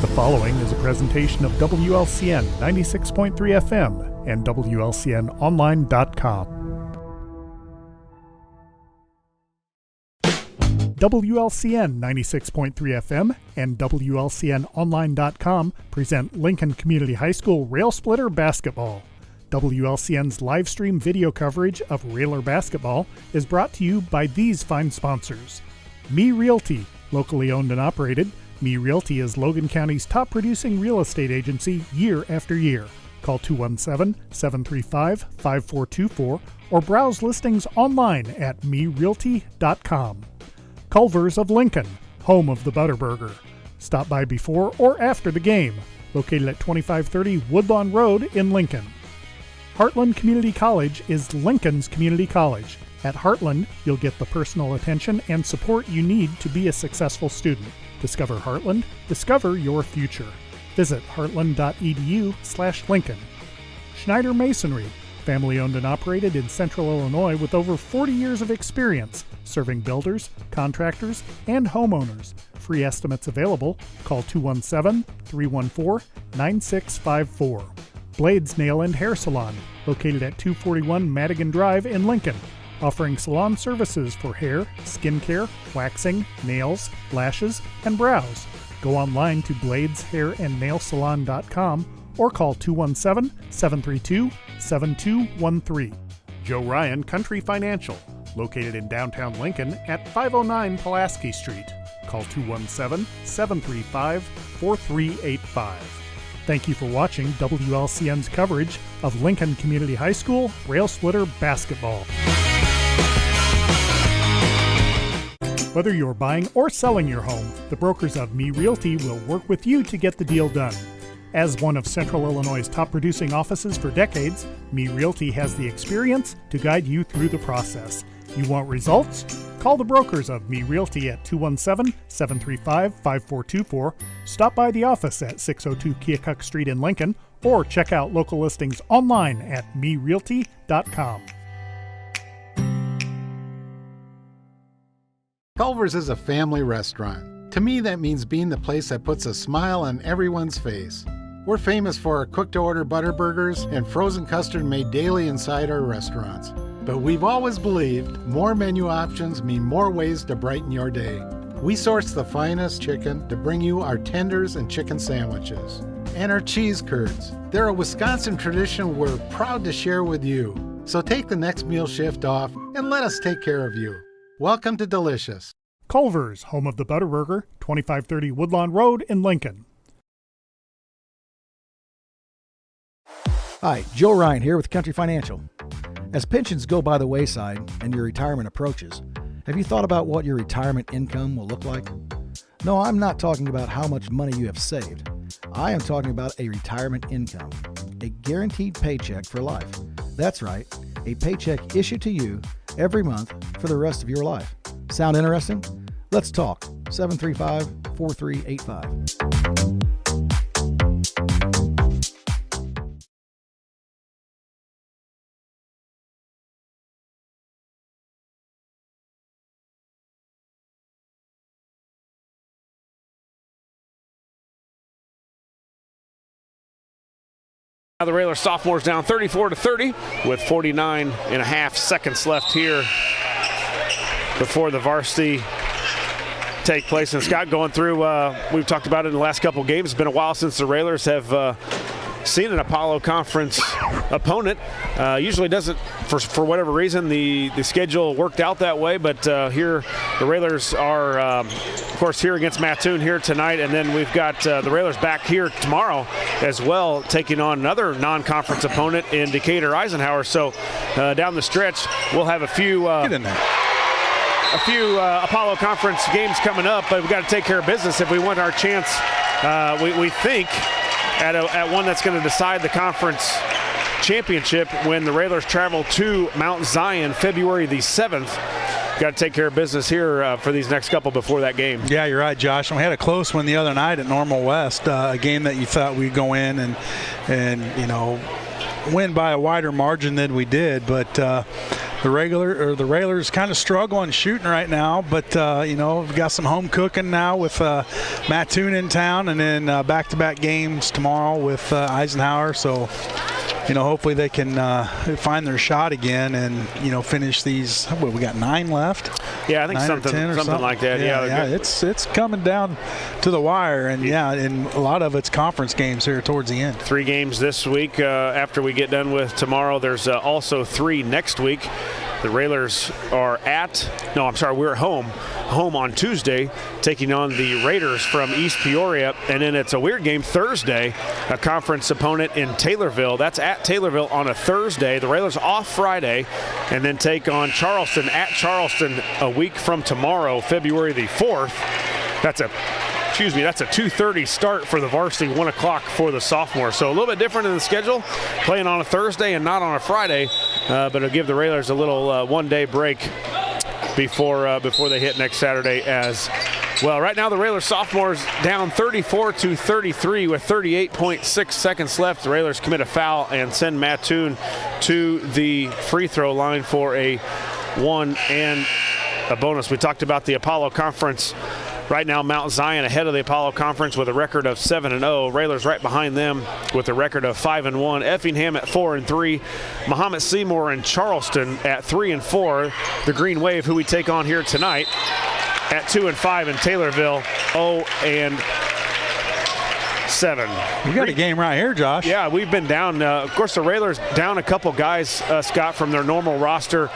The following is a presentation of WLCN 96.3 FM and WLCNonline.com. WLCN 96.3 FM and WLCNonline.com present Lincoln Community High School Rail Splitter Basketball. WLCN's live stream video coverage of Railer basketball is brought to you by these fine sponsors. Me Realty, locally owned and operated. Me Realty is Logan County's top producing real estate agency year after year. Call 217-735-5424 or browse listings online at merealty.com. Culver's of Lincoln, home of the Butterburger. Stop by before or after the game, located at 2530 Woodlawn Road in Lincoln. Heartland Community College is Lincoln's community college. At Heartland, you'll get the personal attention and support you need to be a successful student. Discover Heartland, discover your future. Visit heartland.edu/Lincoln. Schneider Masonry, family owned and operated in Central Illinois with over 40 years of experience, serving builders, contractors, and homeowners. Free estimates available. Call 217-314-9654. Blades Nail and Hair Salon, located at 241 Madigan Drive in Lincoln, offering salon services for hair, skincare, waxing, nails, lashes, and brows. Go online to bladeshairandnailsalon.com or call 217-732-7213. Joe Ryan Country Financial, located in downtown Lincoln at 509 Pulaski Street. Call 217-735-4385. Thank you for watching WLCN's coverage of Lincoln Community High School Rail Splitter Basketball. Whether you're buying or selling your home, the brokers of Me Realty will work with you to get the deal done. As one of Central Illinois' top producing offices for decades, Me Realty has the experience to guide you through the process. You want results? Call the brokers of Me Realty at 217-735-5424, stop by the office at 602 Keokuk Street in Lincoln, or check out local listings online at merealty.com. Culver's is a family restaurant. To me, that means being the place that puts a smile on everyone's face. We're famous for our cooked-to-order butter burgers and frozen custard made daily inside our restaurants. But we've always believed more menu options mean more ways to brighten your day. We source the finest chicken to bring you our tenders and chicken sandwiches. And our cheese curds. They're a Wisconsin tradition we're proud to share with you. So take the next meal shift off and let us take care of you. Welcome to Delicious. Culver's, home of the Butterburger, 2530 Woodlawn Road in Lincoln. Hi, Joe Ryan here with Country Financial. As pensions go by the wayside and your retirement approaches, have you thought about what your retirement income will look like? No, I'm not talking about how much money you have saved. I am talking about a retirement income, a guaranteed paycheck for life. That's right, a paycheck issued to you every month for the rest of your life. Sound interesting? Let's talk. 735-4385. Now the Railer sophomores down 34-30 with 49.5 seconds left here before the varsity take place. And Scott, going through, we've talked about it in the last couple games. It's been a while since the Railers have seen an Apollo Conference opponent. Usually doesn't, for whatever reason, the schedule worked out that way. But here the Railers are, of course, here against Mattoon here tonight. And then we've got the Railers back here tomorrow as well, taking on another non-conference opponent in Decatur Eisenhower. So down the stretch, we'll have a few Apollo Conference games coming up, but we've got to take care of business if we want our chance, we think, at one that's going to decide the conference championship when the Railers travel to Mount Zion February the 7th. Got to take care of business here for these next couple before that game. Yeah, you're right, Josh. We had a close one the other night at Normal West, a game that you thought we'd go in and win by a wider margin than we did. But the Railers kind of struggling shooting right now, but we've got some home cooking now with Mattoon in town, and then back-to-back games tomorrow with Eisenhower. So, hopefully they can find their shot again and, finish these. What, we got 9 left? Yeah, I think something like that. Yeah, it's coming down to the wire, and and a lot of it's conference games here towards the end. 3 games this week after we get done with tomorrow. There's also 3 next week. The Railers are we're home on Tuesday, taking on the Raiders from East Peoria, and then it's a weird game Thursday, a conference opponent in Taylorville. That's at Taylorville on a Thursday. The Railers off Friday, and then take on Charleston at Charleston a week from tomorrow, February the 4th. That's a 2:30 start for the Varsity, 1 o'clock for the Sophomore. So a little bit different in the schedule, playing on a Thursday and not on a Friday, but it'll give the Railers a little one-day break before they hit next Saturday as well. Right now the Railers Sophomores down 34-33 with 38.6 seconds left. The Railers commit a foul and send Mattoon to the free throw line for a 1 and a bonus. We talked about the Apollo Conference. Right now, Mount Zion ahead of the Apollo Conference with a record of 7-0. Railers right behind them with a record of 5-1. Effingham at 4-3. Mahomet Seymour and Charleston at 3-4. The Green Wave, who we take on here tonight, at 2-5, and Taylorville 0-7. We got a game right here, Josh. Yeah, we've been down. Of course, the Railers down a couple guys, Scott, from their normal roster.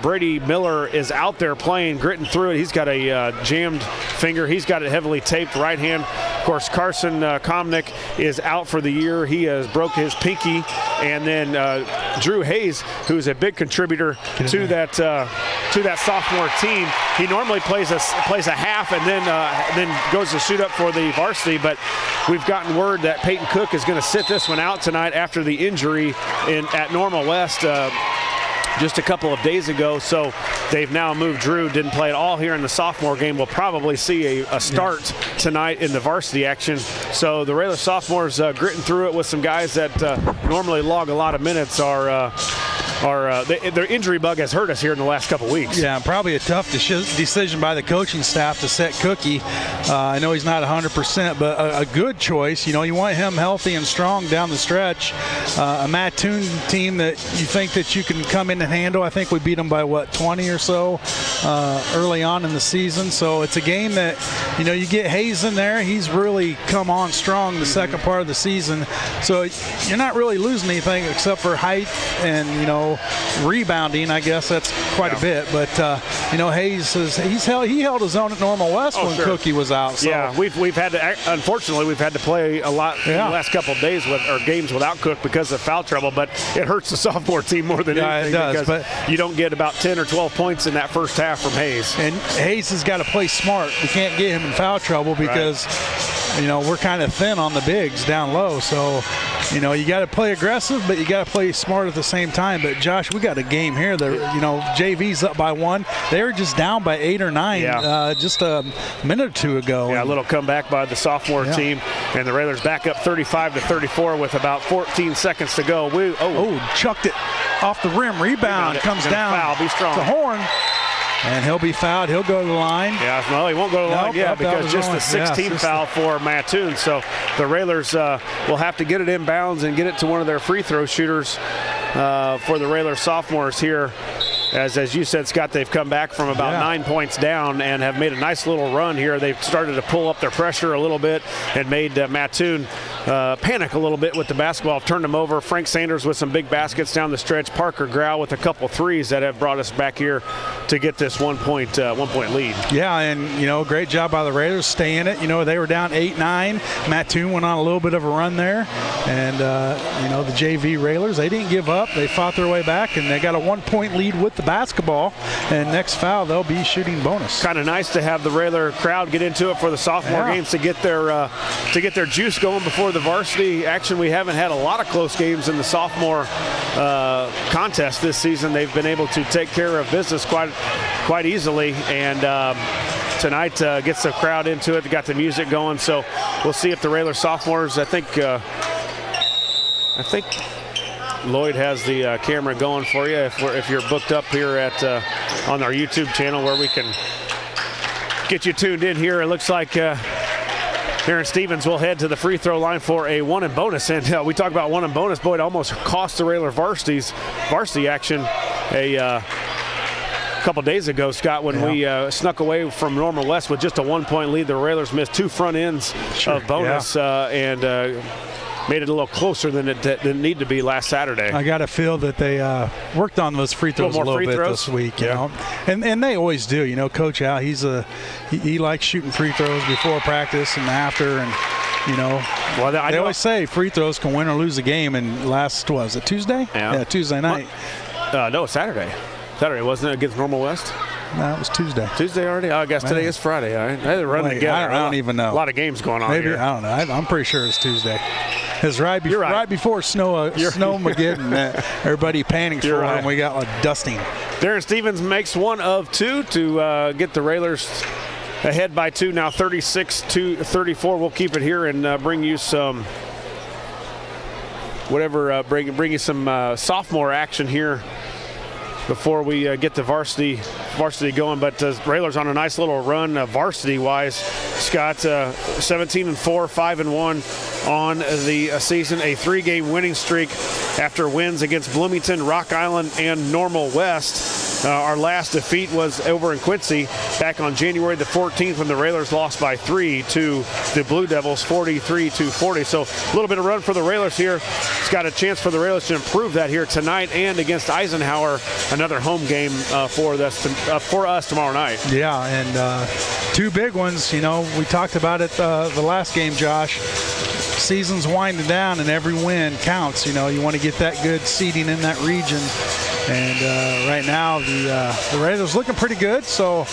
Brady Miller is out there playing, gritting through it. He's got a jammed finger. He's got it heavily taped right hand. Of course, Carson Komnick is out for the year. He has broke his pinky. And then Drew Hayes, who's a big contributor to that sophomore team. He normally plays a half and then goes to suit up for the varsity, but we've gotten word that Peyton Cook is going to sit this one out tonight after the injury at Normal West just a couple of days ago. So they've now moved Drew, didn't play at all here in the sophomore game. We'll probably see a start tonight in the varsity action. So the Railers Sophomores gritting through it with some guys that normally log a lot of minutes their injury bug has hurt us here in the last couple weeks. Yeah, probably a tough decision by the coaching staff to set Cookie. I know he's not 100%, but a good choice. You want him healthy and strong down the stretch. A Mattoon team that you think that you can come in and handle. I think we beat them by, 20 or so early on in the season. So it's a game that, you get Hayes in there. He's really come on strong the second part of the season. So you're not really losing anything except for height and, rebounding. I guess that's quite a bit. But, Hayes, he held his own at Normal West when Cookie was out. So. Yeah, we've had to, unfortunately, we've had to play a lot in the last couple of days games without Cook because of foul trouble, but it hurts the sophomore team more than anything. It does, because you don't get about 10 or 12 points in that first half from Hayes. And Hayes has got to play smart. We can't get him in foul trouble because, we're kind of thin on the bigs down low. So, you got to play aggressive, but you got to play smart at the same time. But, Josh, we got a game here that, JV's up by 1. They were just down by 8 or 9 just a minute or two ago. Yeah, a little comeback by the sophomore team. And the Railers back up 35-34 with about 14 seconds to go. Chucked it off the rim. Rebound comes down. Foul. Be strong. To Horn. And he'll be fouled. He'll go to the line. Yeah, well, he won't go to the line because just the 16th foul for Mattoon. So the Railers will have to get it inbounds and get it to one of their free throw shooters for the Railers Sophomores here. As you said, Scott, they've come back from about 9 points down and have made a nice little run here. They've started to pull up their pressure a little bit and made Mattoon panic a little bit with the basketball. Turned them over. Frank Sanders with some big baskets down the stretch. Parker Grau with a couple threes that have brought us back here to get this 1 point lead. Yeah, and great job by the Raiders staying it. They were down 8-9. Mattoon went on a little bit of a run there, and the JV Railers, they didn't give up. They fought their way back, and they got a 1 point lead with the basketball. And next foul, they'll be shooting bonus. Kind of nice to have the Railer crowd get into it for the sophomore games to get their juice going before the varsity action. We haven't had a lot of close games in the sophomore contest this season. They've been able to take care of business quite easily, and tonight gets the crowd into it. They got the music going, so we'll see if the Railer Sophomores, I think Lloyd has the camera going for you if you're booked up here at on our YouTube channel where we can get you tuned in here. It looks like Aaron Stevens will head to the free throw line for a 1 and bonus. And we talk about 1 and bonus. Boy, it almost cost the Railer varsity action a couple days ago, Scott, when we snuck away from Normal West with just a 1-point lead. The Railers missed 2 front ends of bonus and made it a little closer than it didn't need to be last Saturday. I got to feel that they worked on those free throws a little bit this week, you know, and they always do. You know, Coach Al, he likes shooting free throws before practice and after, and you know, they always say free throws can win or lose a game. And last was it Tuesday? Yeah, Tuesday night. No, Saturday. Saturday, wasn't it, against Normal West? No, it was Tuesday. Tuesday already? Oh, I guess today is Friday. All right. They're running together. I don't even know. A lot of games going on here. I don't know. I'm pretty sure it's Tuesday. It's right before Snowmageddon. Everybody panics for it, and we got a dusting. Darren Stevens makes 1 of 2 to get the Railers ahead by 2. Now 36-34. We'll keep it here and bring you some bring you some sophomore action here before we get the varsity going. But Railers on a nice little run varsity-wise. Scott, 17-4, 5-1 on the season. A 3-game winning streak after wins against Bloomington, Rock Island, and Normal West. Our last defeat was over in Quincy back on January the 14th when the Railers lost by 3 to the Blue Devils, 43-40. So a little bit of run for the Railers here. It's got a chance for the Railers to improve that here tonight and against Eisenhower, another home game for us tomorrow night. Yeah, and 2 big ones. You know, we talked about it the last game, Josh. Season's winding down and every win counts. You know, you want to get that good seeding in that region. And right now, the Raiders looking pretty good, so,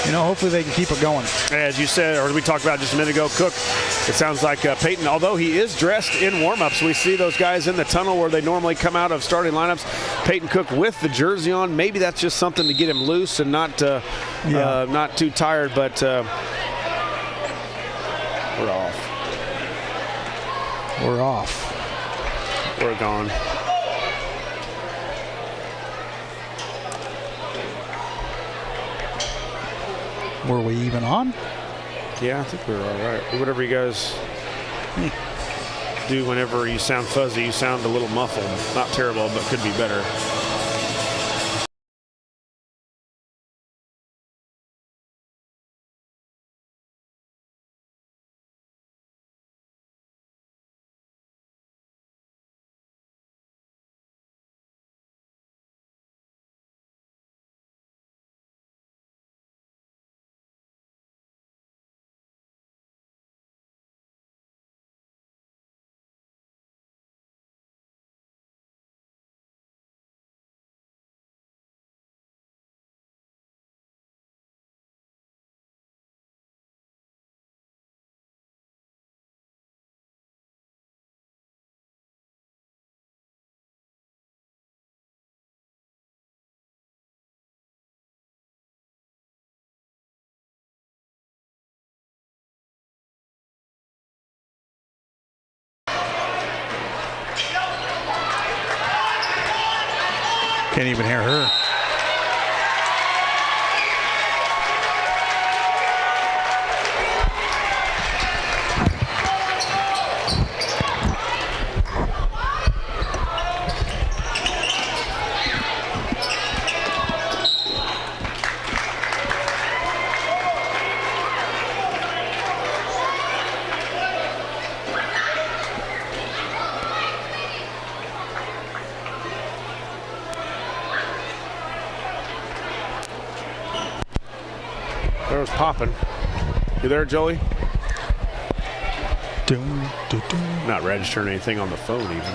you know, hopefully they can keep it going. As you said, or we talked about just a minute ago, Cook, it sounds like Peyton, although he is dressed in warm-ups, we see those guys in the tunnel where they normally come out of starting lineups. Peyton Cook with the jersey on. Maybe that's just something to get him loose and not too tired, but we're off. We're off. We're gone. Were we even on? Yeah, I think we were all right. Whatever you guys do whenever you sound fuzzy, you sound a little muffled. Not terrible, but could be better. Can't even hear her. There was popping. You there, Joey? Not registering anything on the phone even.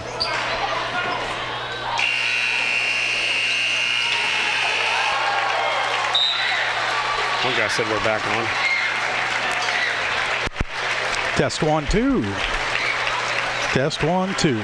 One guy said we're back on. Test 1, 2. Test 1, 2.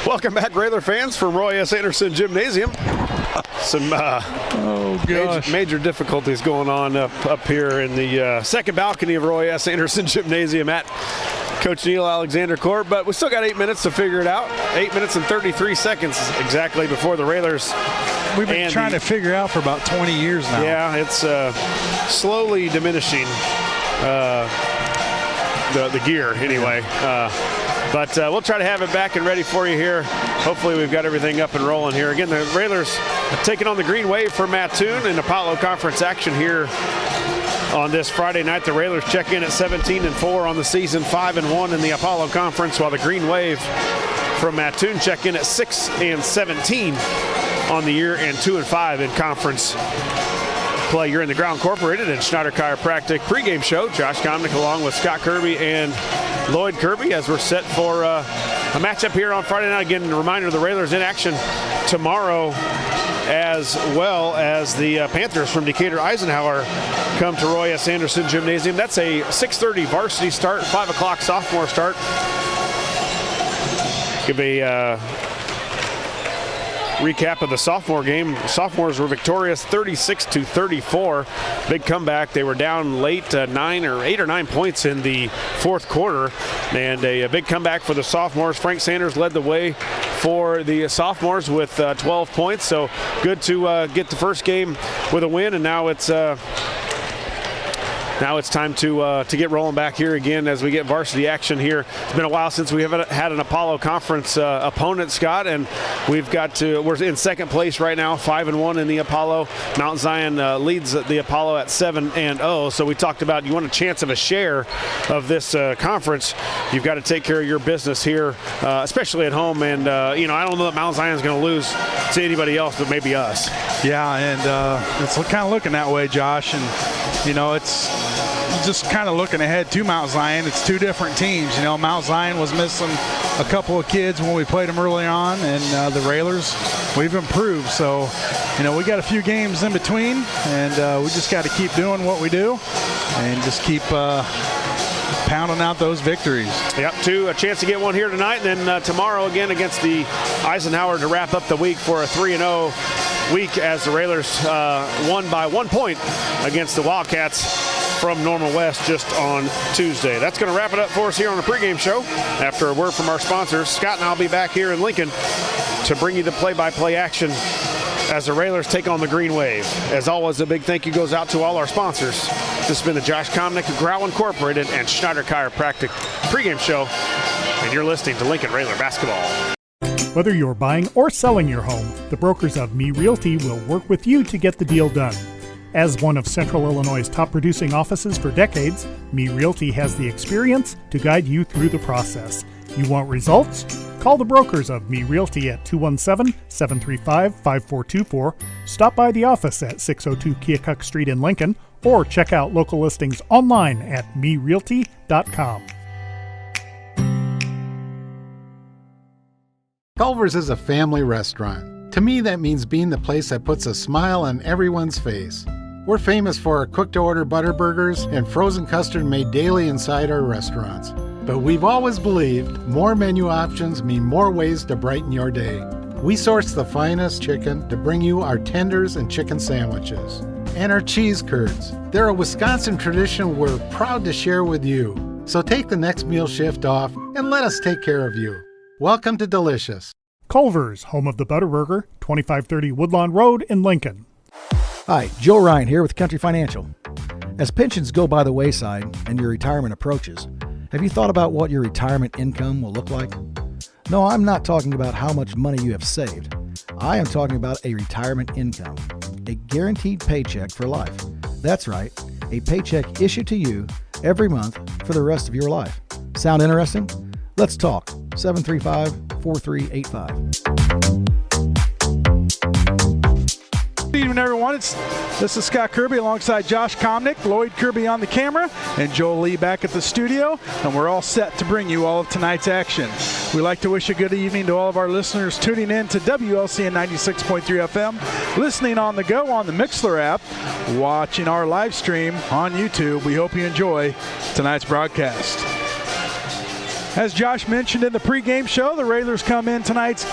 Welcome back, Railer fans, from Roy S. Anderson Gymnasium. Some major difficulties going on up here in the second balcony of Roy S. Anderson Gymnasium at Coach Neil Alexander Court, but we still got 8 minutes to figure it out. 8 minutes and 33 seconds exactly before the Railers. We've been trying to figure out for about 20 years now. Yeah, it's slowly diminishing the gear anyway. But we'll try to have it back and ready for you here. Hopefully we've got everything up and rolling here. Again, the Railers taking on the Green Wave for Mattoon in Apollo Conference action here on this Friday night. The Railers check in at 17-4 on the season, 5-1 in the Apollo Conference, while the Green Wave from Mattoon check in at 6-17 on the year and 2-5 in conference play. You're in the Ground Incorporated and Schneider Chiropractic pregame show. Josh Comnick along with Scott Kirby and Lloyd Kirby as we're set for a matchup here on Friday night. Again, a reminder, the Railers in action tomorrow, as well as the Panthers from Decatur Eisenhower come to Roy S. Anderson Gymnasium. That's a 6:30 varsity start, 5 o'clock sophomore start. Give a recap of the sophomore game. Sophomores were victorious 36-34. Big comeback. They were down late 8 or 9 points in the fourth quarter, and a big comeback for the sophomores. Frank Sanders led the way for the sophomores with 12 points. So good to get the first game with a win, and now it's time to get rolling back here again as we get varsity action here. It's been a while since we haven't had an Apollo Conference opponent, Scott, and we're in second place right now, 5-1 in the Apollo. Mount Zion leads the Apollo at 7-0. So we talked about you want a chance of a share of this conference. You've got to take care of your business here, especially at home. And I don't know that Mount Zion's going to lose to anybody else, but maybe us. Yeah, and it's kind of looking that way, Josh. And it's just kind of looking ahead to Mount Zion. It's two different teams. Mount Zion was missing a couple of kids when we played them early on, and the Railers, we've improved. So, we got a few games in between, and we just got to keep doing what we do and just keep pounding out those victories. Yep, a chance to get one here tonight, and then tomorrow again against the Eisenhower to wrap up the week for a 3-0 week as the Railers won by 1 point against the Wildcats from Normal West just on Tuesday. That's going to wrap it up for us here on the pregame show. After a word from our sponsors, Scott and I'll be back here in Lincoln to bring you the play-by-play action as the Railers take on the Green Wave. As always, a big thank you goes out to all our sponsors. This has been the Josh Comnick of Growl Incorporated and Schneider Chiropractic pregame show, and you're listening to Lincoln Railer Basketball. Whether you're buying or selling your home, the brokers of Me Realty will work with you to get the deal done. As one of Central Illinois' top producing offices for decades, Me Realty has the experience to guide you through the process. You want results? Call the brokers of Me Realty at 217-735-5424, stop by the office at 602 Keokuk Street in Lincoln, or check out local listings online at merealty.com. Culver's is a family restaurant. To me, that means being the place that puts a smile on everyone's face. We're famous for our cooked-to-order butter burgers and frozen custard made daily inside our restaurants. But we've always believed more menu options mean more ways to brighten your day. We source the finest chicken to bring you our tenders and chicken sandwiches. And our cheese curds. They're a Wisconsin tradition we're proud to share with you. So take the next meal shift off and let us take care of you. Welcome to Delicious. Culver's, home of the Butterburger, 2530 Woodlawn Road in Lincoln. Hi, Joe Ryan here with Country Financial. As pensions go by the wayside and your retirement approaches, have you thought about what your retirement income will look like? No, I'm not talking about how much money you have saved. I am talking about a retirement income, a guaranteed paycheck for life. That's right, a paycheck issued to you every month for the rest of your life. Sound interesting? Let's talk. 735-4385. Good evening, everyone. This is Scott Kirby alongside Josh Comnick, Lloyd Kirby on the camera, and Joel Lee back at the studio, and we're all set to bring you all of tonight's action. We'd like to wish a good evening to all of our listeners tuning in to WLCN 96.3 FM, listening on the go on the Mixler app, watching our live stream on YouTube. We hope you enjoy tonight's broadcast. As Josh mentioned in the pregame show, the Railers come in tonight's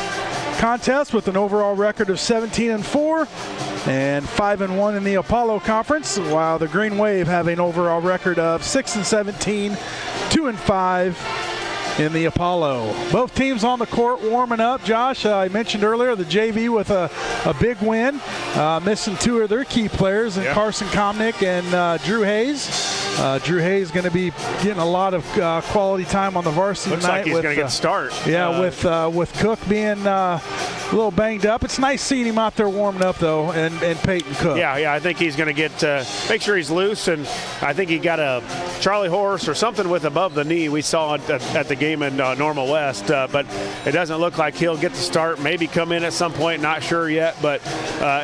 contest with an overall record of 17-4 and 5-1 in the Apollo Conference, while the Green Wave have an overall record of 6-17, 2-5 in the Apollo. Both teams on the court warming up. Josh, I mentioned earlier the JV with a big win, missing two of their key players, and Carson Komnick and Drew Hayes. Drew Hayes going to be getting a lot of quality time on the varsity looks tonight. Like he's going to get a start. With Cook being a little banged up. It's nice seeing him out there warming up, though, and Peyton Cook. Yeah, I think he's going to get make sure he's loose, and I think he got a Charlie horse or something with above the knee. We saw it at the game in Normal West, but it doesn't look like he'll get the start. Maybe come in at some point, not sure yet, but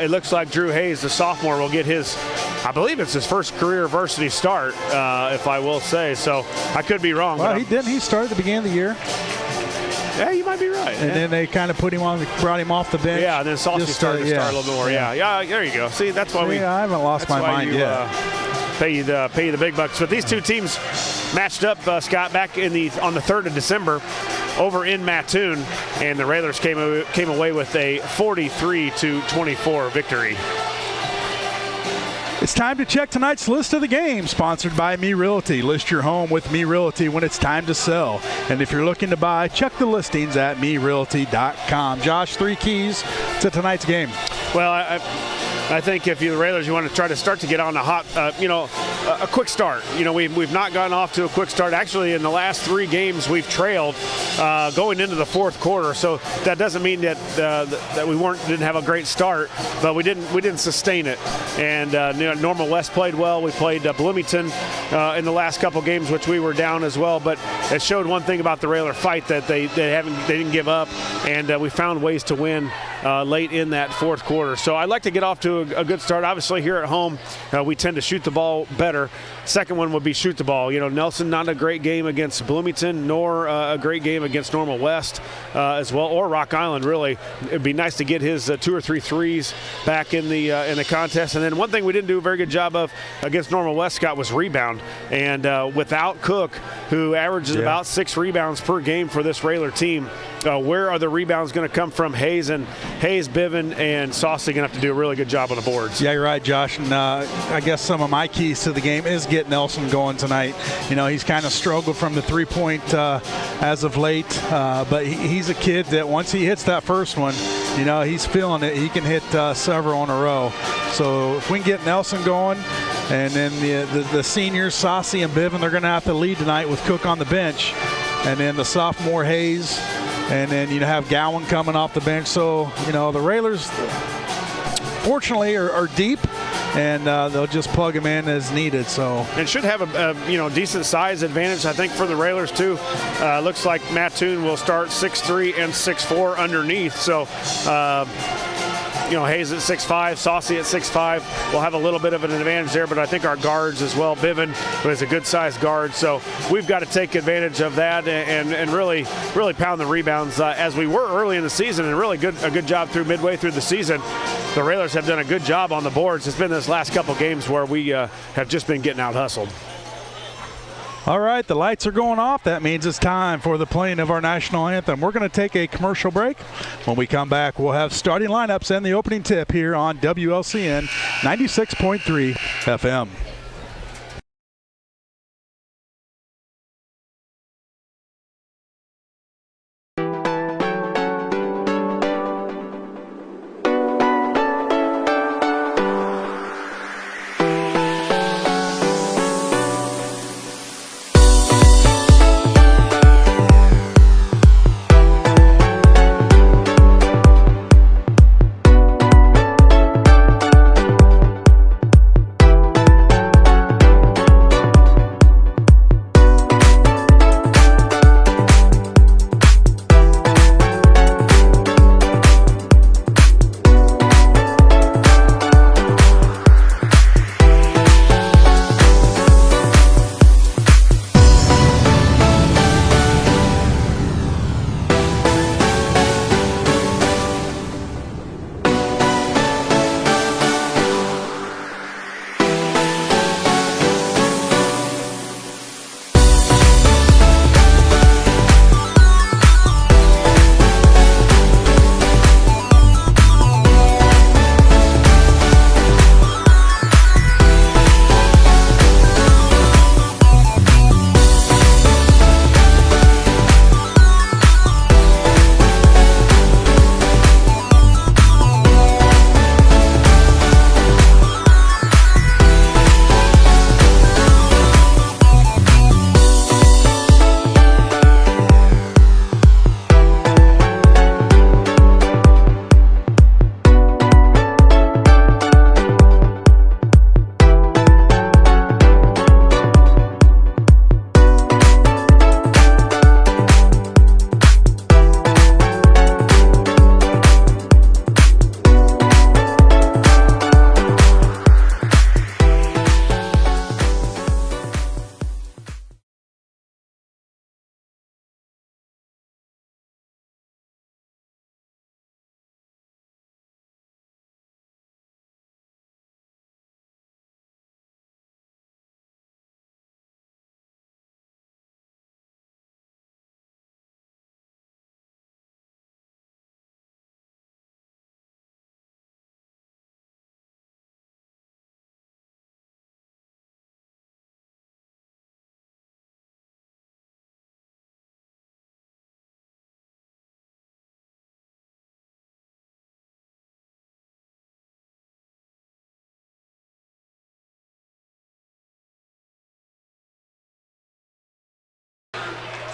it looks like Drew Hayes, the sophomore, will get his, I believe it's his first career varsity start, if I will say. So I could be wrong. Well, he started at the beginning of the year. Yeah, you might be right. And then they kind of brought him off the bench. Yeah, and then Saucy started to start a little bit more. Yeah, there you go. See, that's why I haven't lost my mind yet. Pay you the big bucks. But these two teams matched up, Scott, back on the 3rd of December over in Mattoon, and the Railers came away with a 43-24 victory. It's time to check tonight's list of the game, sponsored by Me Realty. List your home with Me Realty when it's time to sell. And if you're looking to buy, check the listings at merealty.com. Josh, 3 keys to tonight's game. Well, I think if you're the Railers, you want to try to start to get on a hot, a quick start. We've not gotten off to a quick start. Actually, in the last 3 games, we've trailed going into the 4th quarter. So that doesn't mean that we didn't have a great start, but we didn't sustain it. And Normal West played well. We played Bloomington in the last couple games, which we were down as well. But it showed one thing about the Railer fight, that they didn't give up, and we found ways to win late in that 4th quarter. So I'd like to get off to a good start. Obviously, here at home, we tend to shoot the ball better. Second one would be shoot the ball. Nelson, not a great game against Bloomington, nor a great game against Normal West as well, or Rock Island, really. It'd be nice to get his 2 or 3 threes back in the contest. And then one thing we didn't do a very good job of against Normal West, Scott, was rebound. And without Cook, who averages about 6 rebounds per game for this Railer team, where are the rebounds going to come from? Hayes, Bivin, and Saucy going to have to do a really good job on the boards. Yeah, you're right, Josh. And I guess some of my keys to the game is get Nelson going tonight. He's kind of struggled from the 3-point as of late, but he's a kid that once he hits that first one, he's feeling it. He can hit several in a row. So if we can get Nelson going, and then the seniors, Saucy and Bivin, they're going to have to lead tonight with Cook on the bench, and then the sophomore Hayes, and then have Gowan coming off the bench. So the Railers, fortunately, are deep, and they'll just plug them in as needed. So and should have a decent size advantage, I think, for the Railers too. Looks like Mattoon will start 6'3" and 6'4" underneath. So. Hayes at 6'5", Saucy at 6'5". We'll have a little bit of an advantage there, but I think our guards as well. Bivin, who is a good-sized guard, so we've got to take advantage of that and really pound the rebounds as we were early in the season, and really a good job midway through the season. The Railers have done a good job on the boards. It's been this last couple games where we have just been getting out-hustled. All right, the lights are going off. That means it's time for the playing of our national anthem. We're going to take a commercial break. When we come back, we'll have starting lineups and the opening tip here on WLCN 96.3 FM.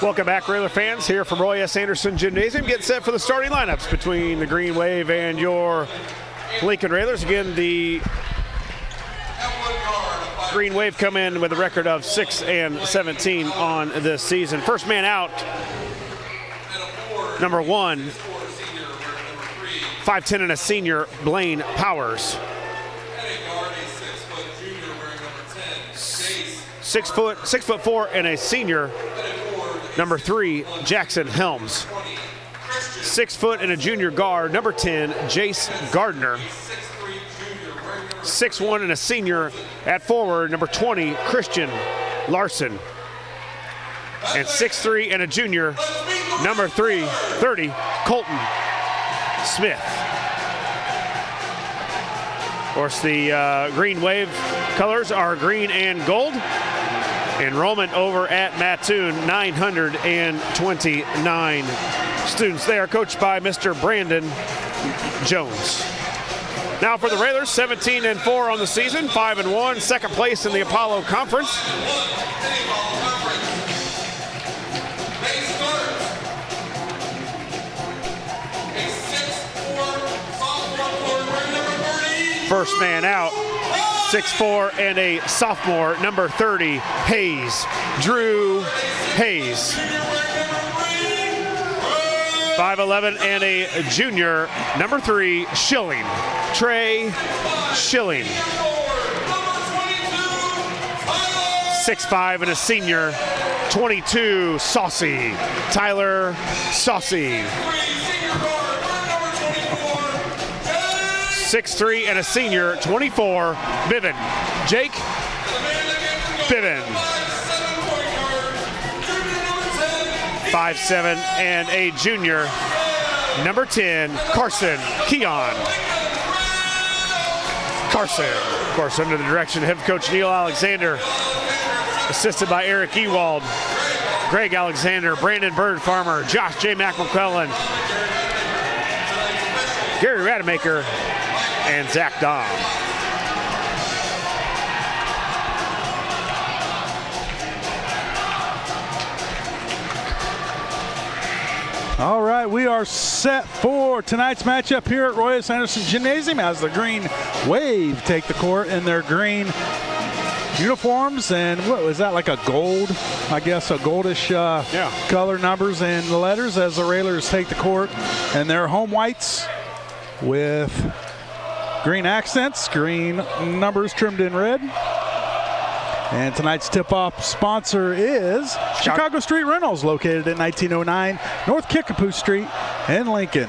Welcome back, Railer fans, here from Roy S. Anderson Gymnasium. Get set for the starting lineups between the Green Wave and your Lincoln Railers. Again, the Green Wave come in with a record of 6-17 on this season. First man out, number 1, 5'10" and a senior, Blaine Powers. 6'4" and a senior, number 3, Jackson Helms. 6 foot and a junior guard, number 10, Jace Gardner. 6'1" and a senior at forward, number 20, Christian Larson. And 6'3" and a junior, number 30, Colton Smith. Of course, the Green Wave colors are green and gold. Enrollment over at Mattoon, 929 students. They are coached by Mr. Brandon Jones. Now for the Railers, 17-4 on the season, 5-1, second place in the Apollo Conference. First man out, 6'4" and a sophomore, number 30, Hayes, Drew Hayes. 5'11" and a junior, number 3, Schilling, Trey Schilling. 6'5" and a senior, 22, Saucy, Tyler Saucy. 6'3" and a senior, 24, Biven, Jake Biven. 5'7" and a junior, number 10, Carson Keon. Carson, of course, under the direction of head coach Neil Alexander, assisted by Eric Ewald, Greg Alexander, Brandon Bird Farmer, Josh J. McMcClellan, Gary Rademacher, and Zach Dahm. All right, we are set for tonight's matchup here at Roy S. Anderson Gymnasium as the Green Wave take the court in their green uniforms. And what was that, like a gold, I guess, a goldish color numbers and letters, as the Railers take the court in their home whites with green accents, green numbers trimmed in red. And tonight's tip-off sponsor is Chicago Street Rentals, located at 1909 North Kickapoo Street in Lincoln.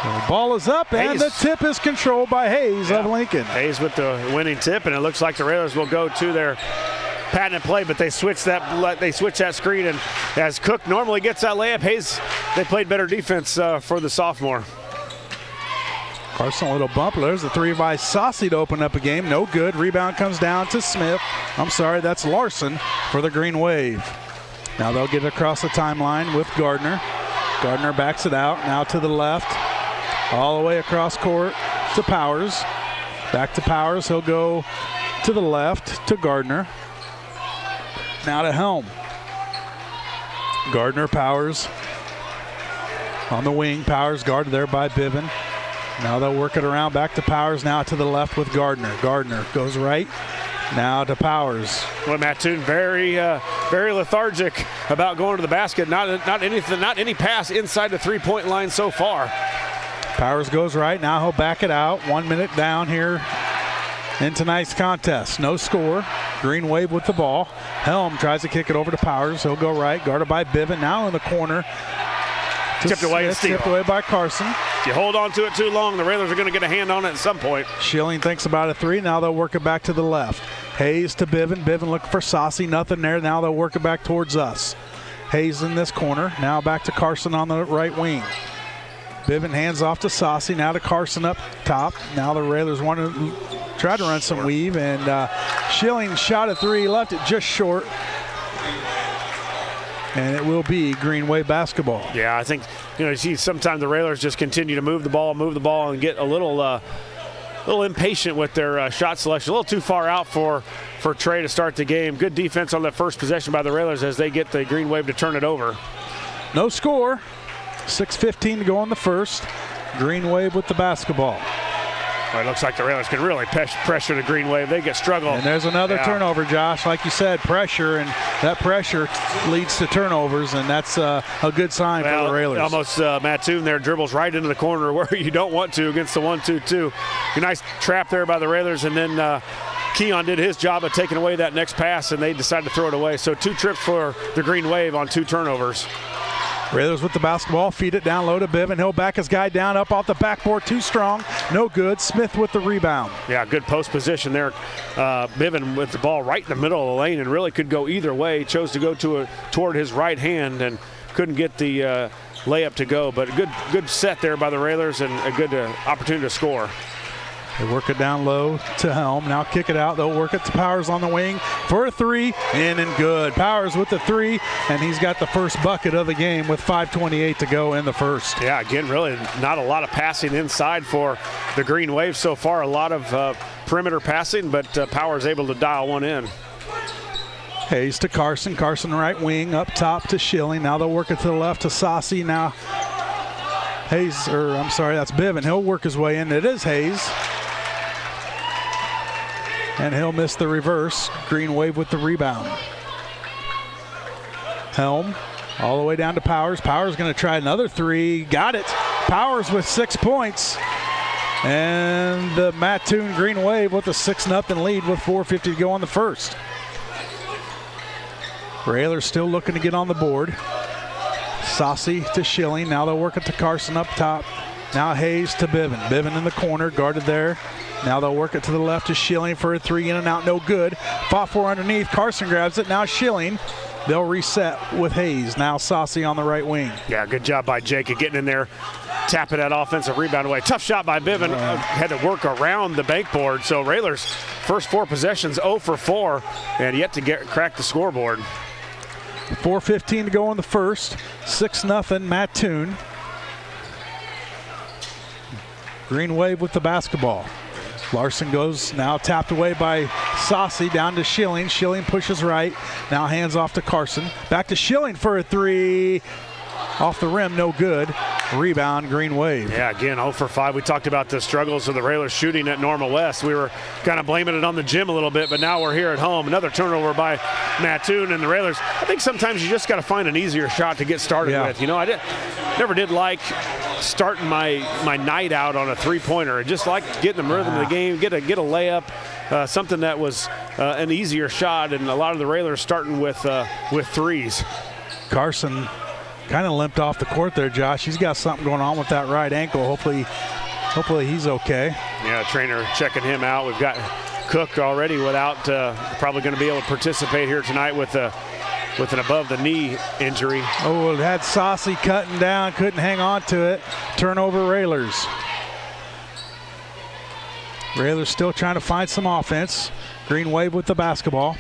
The ball is up, and the tip is controlled by Hayes of Lincoln. Hayes with the winning tip, and it looks like the Railers will go to their patented play, but they switch that screen, and as Cook normally gets that layup, Hayes, they played better defense for the sophomore. Carson, a little bump. There's the 3 by Saucy to open up a game. No good. Rebound comes down to Smith. I'm sorry, that's Larson for the Green Wave. Now they'll get across the timeline with Gardner. Gardner backs it out. Now to the left. All the way across court to Powers. Back to Powers. He'll go to the left to Gardner. Now to Helm. Gardner, Powers on the wing. Powers guarded there by Biven. Now they'll work it around back to Powers. Now to the left with Gardner. Gardner goes right. Now to Powers. Well, Mattoon very lethargic about going to the basket. Not any pass inside the three-point line so far. Powers goes right. Now he'll back it out. 1 minute down here in tonight's contest. No score. Green Wave with the ball. Helm tries to kick it over to Powers. He'll go right. Guarded by Biven. Now in the corner. Tipped away and steal. Tipped away by Carson. If you hold on to it too long, the Railers are going to get a hand on it at some point. Schilling thinks about a 3. Now they'll work it back to the left. Hayes to Biven. Biven looking for Saucy. Nothing there. Now they'll work it back towards us. Hayes in this corner. Now back to Carson on the right wing. Biven hands off to Saucy. Now to Carson up top. Now the Railers want to try to run some weave. And Schilling shot a 3. Left it just short. And it will be Green Wave basketball. Yeah, I think, you see sometimes the Railers just continue to move the ball, and get a little little impatient with their shot selection, a little too far out for Trey to start the game. Good defense on that first possession by the Railers as they get the Green Wave to turn it over. No score. 6:15 to go in the first. Green Wave with the basketball. Well, it looks like the Railers can really pressure the Green Wave. They get struggle. And there's another turnover, Josh. Like you said, pressure, and that pressure leads to turnovers, and that's a good sign for the Railers. Almost Mattoon there dribbles right into the corner where you don't want to against the 1-2-2. A nice trap there by the Railers, and then Keon did his job of taking away that next pass, and they decided to throw it away. So 2 trips for the Green Wave on 2 turnovers. Railers with the basketball, feed it down low to Biven. He'll back his guy down, up off the backboard, too strong, no good. Smith with the rebound. Yeah, good post position there. Biven with the ball right in the middle of the lane and really could go either way. Chose to go toward his right hand and couldn't get the layup to go. But a good set there by the Railers and a good opportunity to score. They work it down low to Helm. Now kick it out. They'll work it to Powers on the wing for a 3. In and good. Powers with the 3, and he's got the first bucket of the game with 5:28 to go in the first. Yeah, again, really not a lot of passing inside for the Green Wave so far. A lot of perimeter passing, but Powers able to dial one in. Hayes to Carson. Carson right wing, up top to Schilling. Now they'll work it to the left to Saucy. Now Hayes, that's Biven. He'll work his way in. It is Hayes. And he'll miss the reverse. Green Wave with the rebound. Helm all the way down to Powers. Powers going to try another 3. Got it. Powers with 6 points. And the Mattoon Green Wave with a 6-0 lead with 4:50 to go on the first. Railers still looking to get on the board. Saucy to Schilling. Now they'll work it to Carson up top. Now Hayes to Biven. Biven in the corner, guarded there. Now they'll work it to the left to Schilling for a 3 in and out, no good. Fought for underneath. Carson grabs it. Now Schilling. They'll reset with Hayes. Now Saucy on the right wing. Yeah, good job by Jake at getting in there, tapping that offensive rebound away. Tough shot by Biven. Had to work around the bank board. So Railers first 4 possessions 0 for 4 and yet to crack the scoreboard. 4:15 to go in the first. 6-0 Mattoon. Green Wave with the basketball. Larson goes now tapped away by Saucy down to Schilling. Schilling pushes right. Now hands off to Carson. Back to Schilling for a 3. Off the rim, no good. Rebound, Green Wave. Yeah, again, 0 for 5. We talked about the struggles of the Railers shooting at Normal West. We were kind of blaming it on the gym a little bit, but now we're here at home. Another turnover by Mattoon and the Railers. I think sometimes you just got to find an easier shot to get started with. You know, I never did like starting my night out on a 3-pointer. I just like getting the rhythm of the game, get a layup, something that was an easier shot, and a lot of the Railers starting with 3s. Carson kind of limped off the court there, Josh. He's got something going on with that right ankle. Hopefully he's okay. Yeah, trainer checking him out. We've got Cook already without probably going to be able to participate here tonight with an above-the-knee injury. Oh, it had Saucy cutting down, couldn't hang on to it. Turnover Railers. Railers still trying to find some offense. Green Wave with the basketball.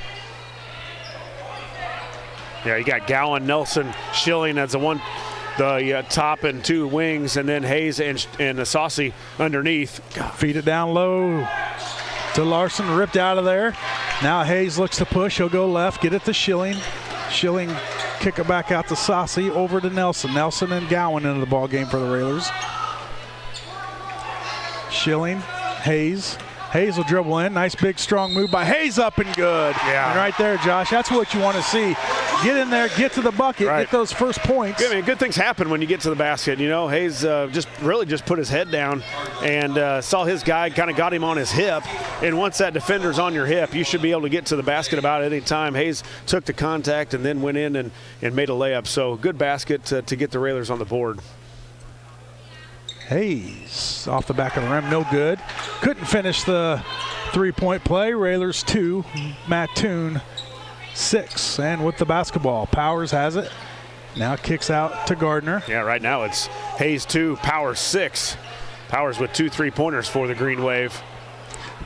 Yeah, you got Gowan, Nelson, Schilling as the top and 2 wings, and then Hayes and Saucy underneath. Feed it down low to Larson, ripped out of there. Now Hayes looks to push. He'll go left, get it to Schilling. Schilling kick it back out to Saucy, over to Nelson. Nelson and Gowan into the ball game for the Railers. Schilling, Hayes. Hayes will dribble in. Nice big strong move by Hayes, up and good. Yeah. And right there, Josh, that's what you want to see. Get in there, get to the bucket, get those first points. I mean, good things happen when you get to the basket. You know, Hayes just put his head down and saw his guy, kind of got him on his hip. And once that defender's on your hip, you should be able to get to the basket about any time. Hayes took the contact and then went in and made a layup. So good basket to get the Railers on the board. Hayes off the back of the rim, no good. Couldn't finish the 3-point play. Railers 2, Mattoon 6. And with the basketball, Powers has it. Now kicks out to Gardner. Yeah, right now it's Hayes 2, Powers 6. Powers with 2 3-pointers for the Green Wave.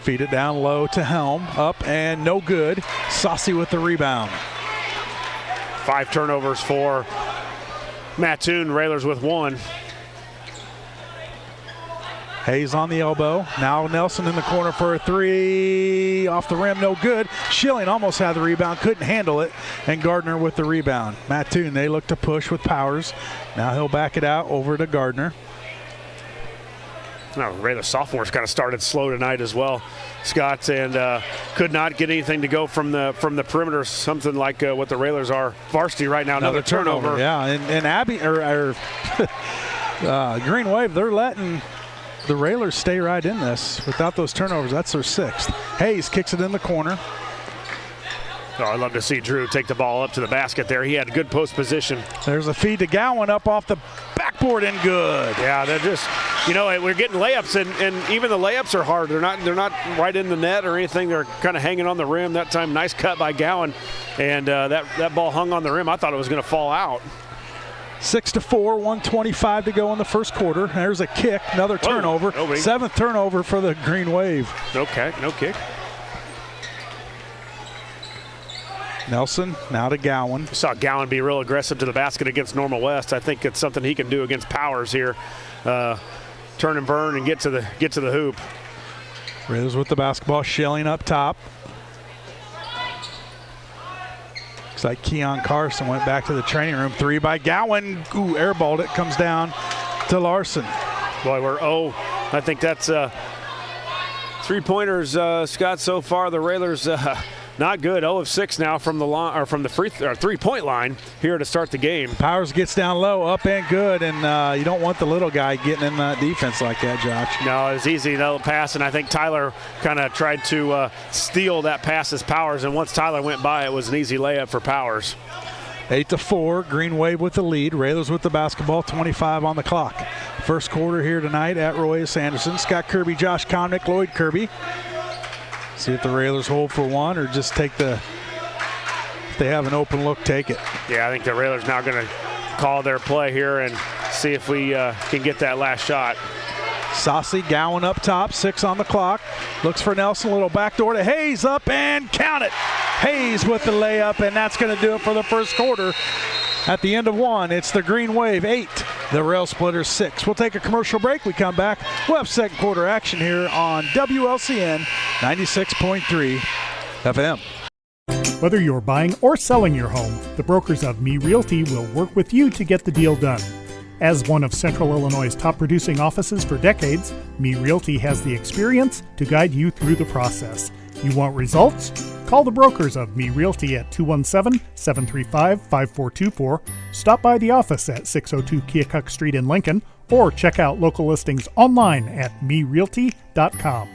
Feed it down low to Helm, up and no good. Saucy with the rebound. 5 turnovers for Mattoon, Railers with 1. Hayes on the elbow. Now Nelson in the corner for a three. Off the rim, no good. Schilling almost had the rebound, couldn't handle it. And Gardner with the rebound. Mattoon, they look to push with Powers. Now he'll back it out over to Gardner. Now, the sophomores kind of started slow tonight as well, Scott, and could not get anything to go from the perimeter. Something like what the Railers are. Varsity right now, another turnover. Yeah, and Abby or Green Wave, they're letting the Railers stay right in this without those turnovers. That's their 6th. Hayes kicks it in the corner. Oh, I'd love to see Drew take the ball up to the basket there. He had good post position. There's a feed to Gowan up off the backboard and good. Yeah, they're just, we're getting layups, and even the layups are hard. They're not right in the net or anything. They're kind of hanging on the rim. That time, nice cut by Gowan, and that ball hung on the rim. I thought it was going to fall out. 6-4, 1:25 to go in the first quarter. There's a kick, another turnover. 7th turnover for the Green Wave. Okay, no kick. Nelson now to Gowan. We saw Gowan be real aggressive to the basket against Normal West. I think it's something he can do against Powers here. Turn and burn and get to the hoop. Raiders with the basketball, Schilling up top. Looks like Keon Carson went back to the training room. 3 by Gowan. Ooh, airballed it. Comes down to Larson. Boy, I think that's 3-pointers, Scott, so far. The Railers not good. 0 of 6 now from the line, or from the 3-point line here to start the game. Powers gets down low, up and good, and you don't want the little guy getting in that defense like that, Josh. No, it was easy, that pass, and I think Tyler kind of tried to steal that pass as Powers, and once Tyler went by, it was an easy layup for Powers. 8-4, Green Wave with the lead. Railers with the basketball, 25 on the clock. First quarter here tonight at Royce Anderson. Scott Kirby, Josh Connick, Lloyd Kirby. See if the Railers hold for one or just take if they have an open look, take it. Yeah, I think the Railers now going to call their play here and see if we can get that last shot. Saucy, Gowan up top, 6 on the clock. Looks for Nelson, a little backdoor to Hayes, up and count it. Hayes with the layup, and that's going to do it for the first quarter. At the end of 1, it's the Green Wave 8, the Rail Splitters 6. We'll take a commercial break. We come back. We'll have second quarter action here on WLCN 96.3 FM. Whether you're buying or selling your home, the brokers of Me Realty will work with you to get the deal done. As one of Central Illinois' top producing offices for decades, Me Realty has the experience to guide you through the process. You want results? Call the brokers of Me Realty at 217-735-5424, stop by the office at 602 Keokuk Street in Lincoln, or check out local listings online at merealty.com.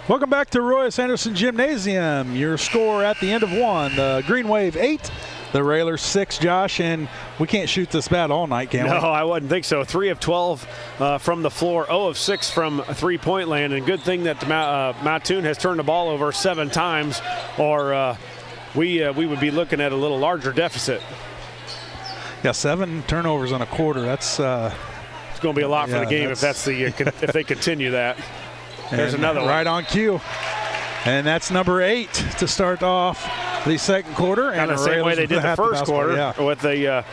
Welcome back to Royce Anderson Gymnasium. Your score at the end of 1, the Green Wave 8, the Railers 6, Josh, and we can't shoot this bad all night, can we? No, I wouldn't think so. 3 of 12 from the floor, 0 of 6 from three-point land, and good thing that Mattoon has turned the ball over 7 times, or we would be looking at a little larger deficit. Yeah, 7 turnovers on a quarter. That's it's going to be a lot for the game if they continue that. There's another one. Right on cue. And that's number 8 to start off the second quarter. And the same way they did the first quarter with the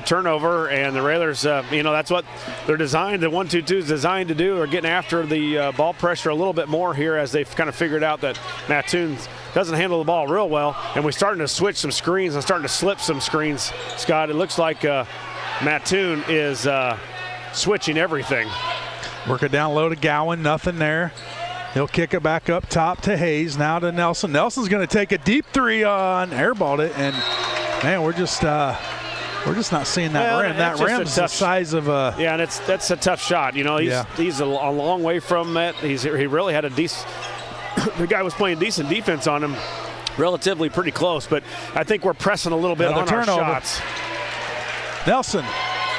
turnover. And the Railers, that's what they're designed, the 1-2-2 is designed to do. They're getting after the ball pressure a little bit more here as they've kind of figured out that Mattoon doesn't handle the ball real well. And we're starting to switch some screens and starting to slip some screens, Scott. It looks like Mattoon is switching everything. Work it down low to Gowan, nothing there. He'll kick it back up top to Hayes, now to Nelson. Nelson's going to take a deep 3 on, airballed it, and man, we're just not seeing that rim. That rim's the size of a. Yeah, and that's a tough shot. He's a long way from that. He really had a decent. The guy was playing decent defense on him. relatively pretty close, but I think we're pressing a little bit on our shots. Nelson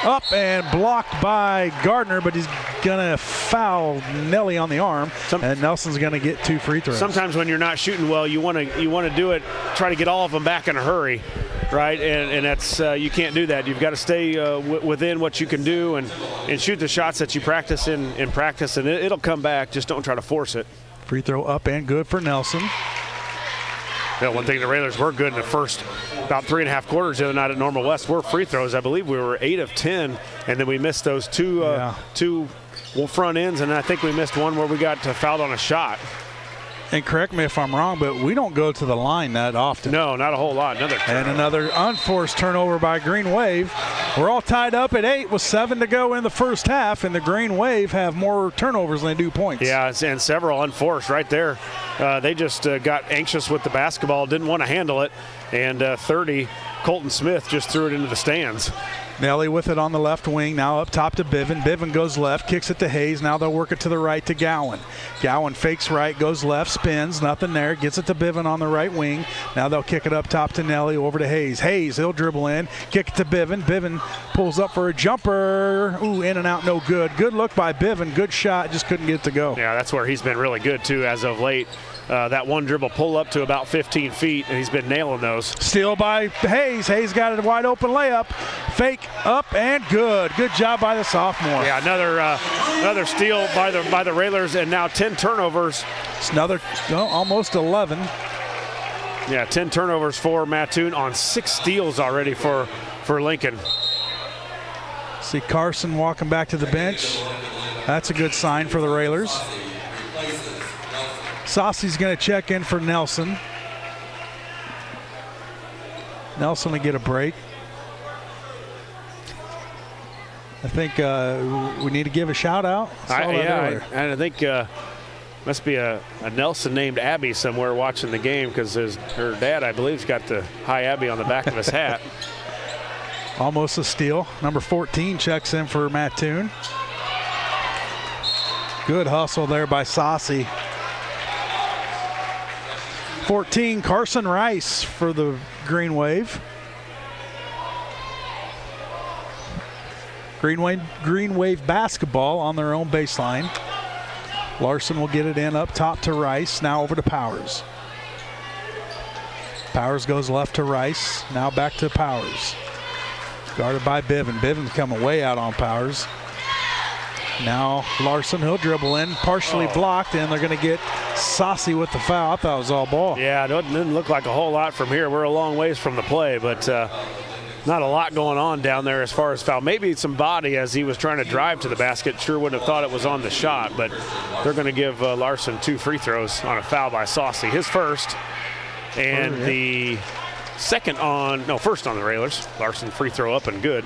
up and blocked by Gardner, but he's going to foul Nelly on the arm, and Nelson's going to get 2 free throws. Sometimes when you're not shooting well, you want to do it, try to get all of them back in a hurry, right? And that's you can't do that. You've got to stay within what you can do and shoot the shots that you practice in practice, and it'll come back. Just don't try to force it. Free throw up and good for Nelson. Yeah, one thing the Railers were good in the first about 3.5 quarters the other night at Normal West were free throws. I believe we were 8 of 10, and then we missed those two front ends, and I think we missed one where we got fouled on a shot. And correct me if I'm wrong, but we don't go to the line that often. No, not a whole lot. Another unforced turnover by Green Wave. We're all tied up at 8 with 7 to go in the first half, and the Green Wave have more turnovers than they do points. Yeah, and several unforced right there. They just got anxious with the basketball, didn't want to handle it, and 30, Colton Smith just threw it into the stands. Nelly with it on the left wing, now up top to Bivin. Bivin goes left, kicks it to Hayes. Now they'll work it to the right to Gowan. Gowan fakes right, goes left, spins, nothing there. Gets it to Bivin on the right wing. Now they'll kick it up top to Nelly, over to Hayes. Hayes, he'll dribble in, kick it to Bivin. Bivin pulls up for a jumper. Ooh, in and out, no good. Good look by Bivin, good shot, just couldn't get it to go. Yeah, that's where he's been really good too as of late. That one dribble pull up to about 15 feet, and he's been nailing those. Steal by Hayes. Hayes got a wide open layup. Fake up and good. Good job by the sophomore. Yeah, another steal by the Railers, and now 10 turnovers. It's almost 11. Yeah, 10 turnovers for Mattoon on 6 steals already for Lincoln. See Carson walking back to the bench. That's a good sign for the Railers. Saucy's going to check in for Nelson. Nelson will get a break. I think we need to give a shout out. I think must be a Nelson named Abby somewhere watching the game, because her dad, I believe, has got the Hi Abby on the back of his hat. Almost a steal. Number 14 checks in for Mattoon. Good hustle there by Saucy. 14, Carson Rice for the Green Wave. Green Wave basketball on their own baseline. Larson will get it in up top to Rice. Now over to Powers. Powers goes left to Rice. Now back to Powers. Guarded by Bivin. Bivin's coming way out on Powers. Now Larson, he'll dribble in, partially blocked, and they're going to get Saucy with the foul. I thought it was all ball. Yeah, it didn't look like a whole lot from here. We're a long ways from the play, but not a lot going on down there as far as foul. Maybe some body as he was trying to drive to the basket. Sure wouldn't have thought it was on the shot, but they're going to give Larson 2 free throws on a foul by Saucy. His first, and the first on the Railers. Larson free throw up and good.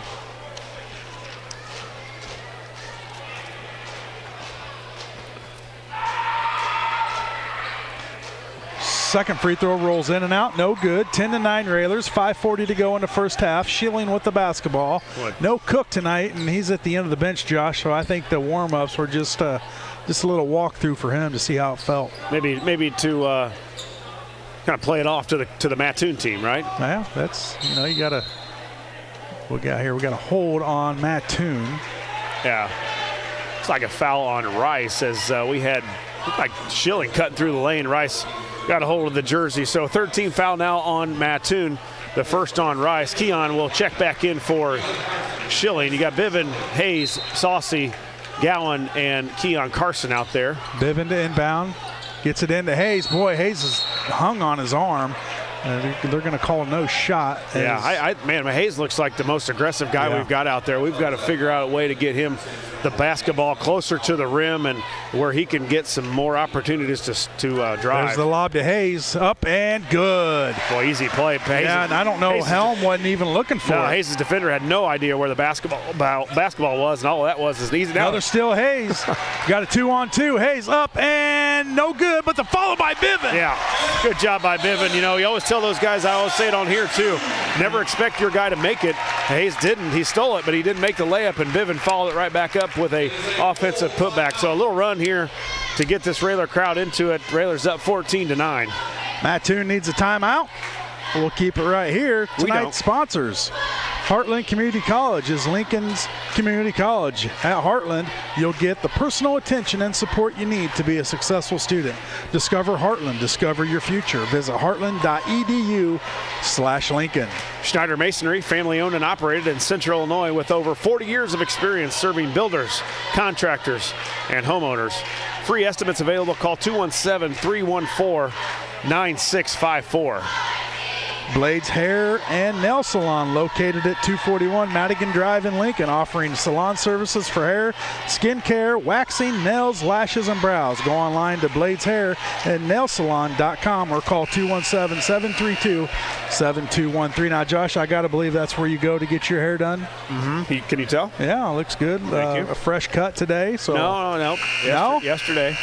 Second free throw rolls in and out, no good. 10-9 Railers, 5:40 to go in the first half. Schilling with the basketball. No Cook tonight, and he's at the end of the bench, Josh. So I think the warm-ups were just a little walkthrough for him to see how it felt. Maybe to kind of play it off to the Mattoon team, right? Yeah, that's we got a hold on Mattoon. Yeah, it's like a foul on Rice as we had looked like Schilling cutting through the lane. Rice got a hold of the jersey. So 13 foul now on Mattoon. The first on Rice. Keon will check back in for Schilling. You got Bivin, Hayes, Saucy, Gowan, and Keon Carson out there. Bivin to inbound. Gets it into Hayes. Boy, Hayes is hung on his arm. They're going to call no shot. Yeah, man, Hayes looks like the most aggressive guy we've got out there. We've got to figure out a way to get him the basketball closer to the rim and where he can get some more opportunities to drive. There's the lob to Hayes, up and good. Boy, easy play. Yeah, and I don't know, Helm wasn't even looking for it. Hayes' defender had no idea where the basketball was, and all that was is easy. Another steal, Hayes. Got a 2-on-2. Hayes up and no good, but the follow by Bivin. Yeah, good job by Bivin. You always tell those guys, I always say it on here too, never expect your guy to make it. Hayes didn't. He stole it, but he didn't make the layup, and Bivin followed it right back up with a offensive putback. So a little run here to get this Railer crowd into it. Railers up 14-9. Mattoon needs a timeout. We'll keep it right here. Tonight's sponsors. Heartland Community College is Lincoln's community college. At Heartland, you'll get the personal attention and support you need to be a successful student. Discover Heartland. Discover your future. Visit heartland.edu/Lincoln. Schneider Masonry, family owned and operated in Central Illinois with over 40 years of experience serving builders, contractors, and homeowners. Free estimates available. Call 217-314-9654. Blades Hair and Nail Salon, located at 241 Madigan Drive in Lincoln, offering salon services for hair, skin care, waxing, nails, lashes, and brows. Go online to Blades Hair and Nail Salon.com or call 217-732-7213. Now, Josh, I got to believe that's where you go to get your hair done. Mm-hmm. Can you tell? Yeah, looks good. Thank you. A fresh cut today. So No. Yesterday.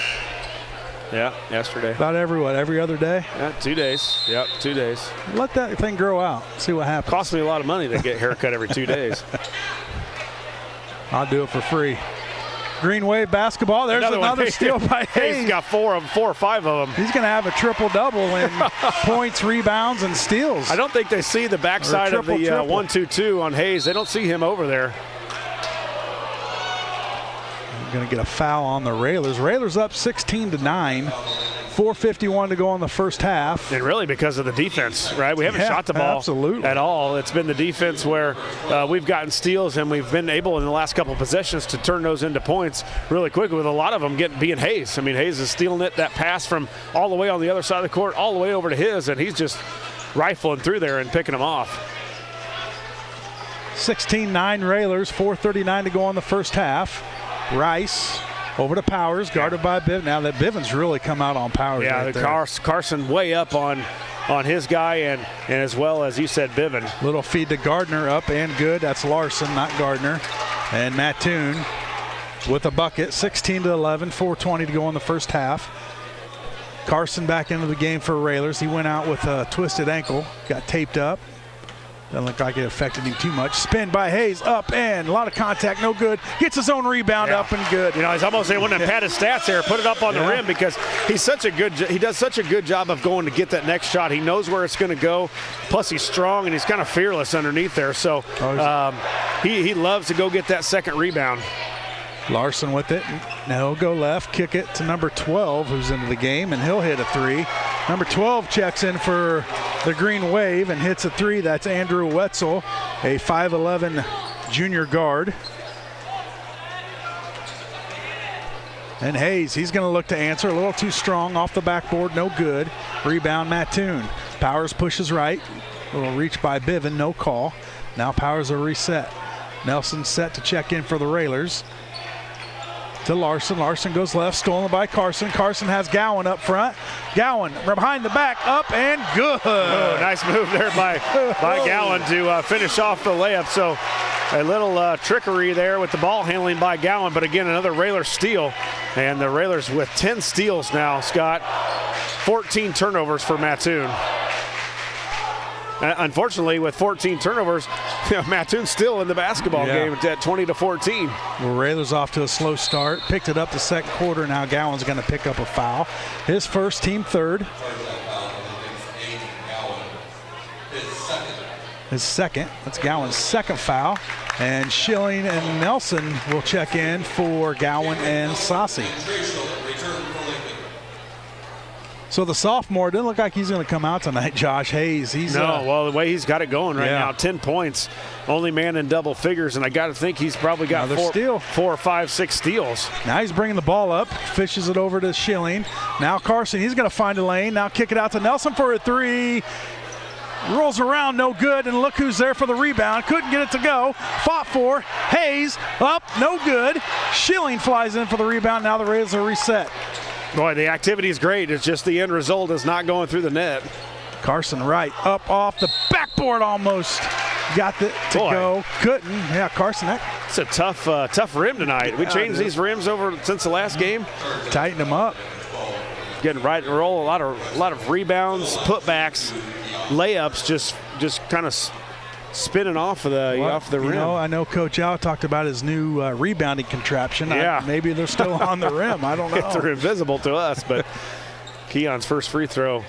Yeah, yesterday. About every other day? Yeah, 2 days. Yep, 2 days. Let that thing grow out. See what happens. Costs me a lot of money to get a haircut every 2 days. I'll do it for free. Green Wave basketball. There's another steal by Hayes. He's got 4 or 5 of them. He's going to have a triple-double in points, rebounds, and steals. I don't think they see the backside of the 1-2-2 on Hayes. They don't see him over there. Going to get a foul on the Railers. Railers up 16-9. 4:51 to go in the first half. And really because of the defense, right? We haven't shot the ball at all. It's been the defense where we've gotten steals and we've been able in the last couple of possessions to turn those into points really quickly, with a lot of them being Hayes. I mean, Hayes is stealing that pass from all the way on the other side of the court, all the way over to his, and he's just rifling through there and picking them off. 16-9 Railers, 4:39 to go in the first half. Rice over to Powers, guarded by Bivens. Now that Bivens really come out on Powers. Yeah, right Carson way up on his guy, and as well as you said, Bivens. Little feed to Gardner, up and good. That's Larson, not Gardner. And Mattoon with a bucket, 16-11, 4:20 to go in the first half. Carson back into the game for Railers. He went out with a twisted ankle, got taped up. Doesn't look like it affected him too much. Spin by Hayes, up and a lot of contact, no good. Gets his own rebound, up and good. You know, he's almost saying, wouldn't have had his stats there, put it up on the rim, because he does such a good job of going to get that next shot. He knows where it's going to go. Plus, he's strong and he's kind of fearless underneath there. So he loves to go get that second rebound. Larson with it. Now he'll go left, kick it to number 12, who's into the game, and he'll hit a three. Number 12 checks in for the Green Wave and hits a three. That's Andrew Wetzel, a 5'11 junior guard. And Hayes, he's going to look to answer. A little too strong off the backboard, no good. Rebound Mattoon. Powers pushes right. A little reach by Biven, no call. Now Powers will reset. Nelson set to check in for the Railers. To Larson. Larson goes left, stolen by Carson. Carson has Gowan up front. Gowan behind the back, up and good. Oh, nice move there by Gowan to finish off the layup. So a little trickery there with the ball handling by Gowan, but again, another Railer steal. And the Railers with 10 steals now, Scott. 14 turnovers for Mattoon. Unfortunately, with 14 turnovers, Mattoon's still in the basketball game at 20-14. Well, Railers off to a slow start. Picked it up the second quarter. Now Gowan's going to pick up a foul. His first, team third. His second. That's Gowan's second foul. And Schilling and Nelson will check in for Gowan and Sassi. So the sophomore doesn't look like he's going to come out tonight, Josh Hayes. Well, the way he's got it going right now, 10 points, only man in double figures, and I got to think he's probably got 4 or 5, 6 steals. Now he's bringing the ball up, fishes it over to Schilling. Now Carson, he's going to find a lane. Now kick it out to Nelson for a three. Rolls around, no good, and look who's there for the rebound. Couldn't get it to go. Fought for. Hayes, up, no good. Schilling flies in for the rebound. Now the Raiders are reset. Boy, the activity is great. It's just the end result is not going through the net. Carson right, up off the backboard almost. Got it to go. Couldn't. Yeah, Carson. It's a tough rim tonight. We changed these rims over since the last game. Tighten them up. Getting right and roll. A lot of rebounds, putbacks, layups. Just kind of spinning off the rim. I know Coach Al talked about his new rebounding contraption. Maybe they're still on the rim. I don't know. They're invisible to us, but Keon's first free throw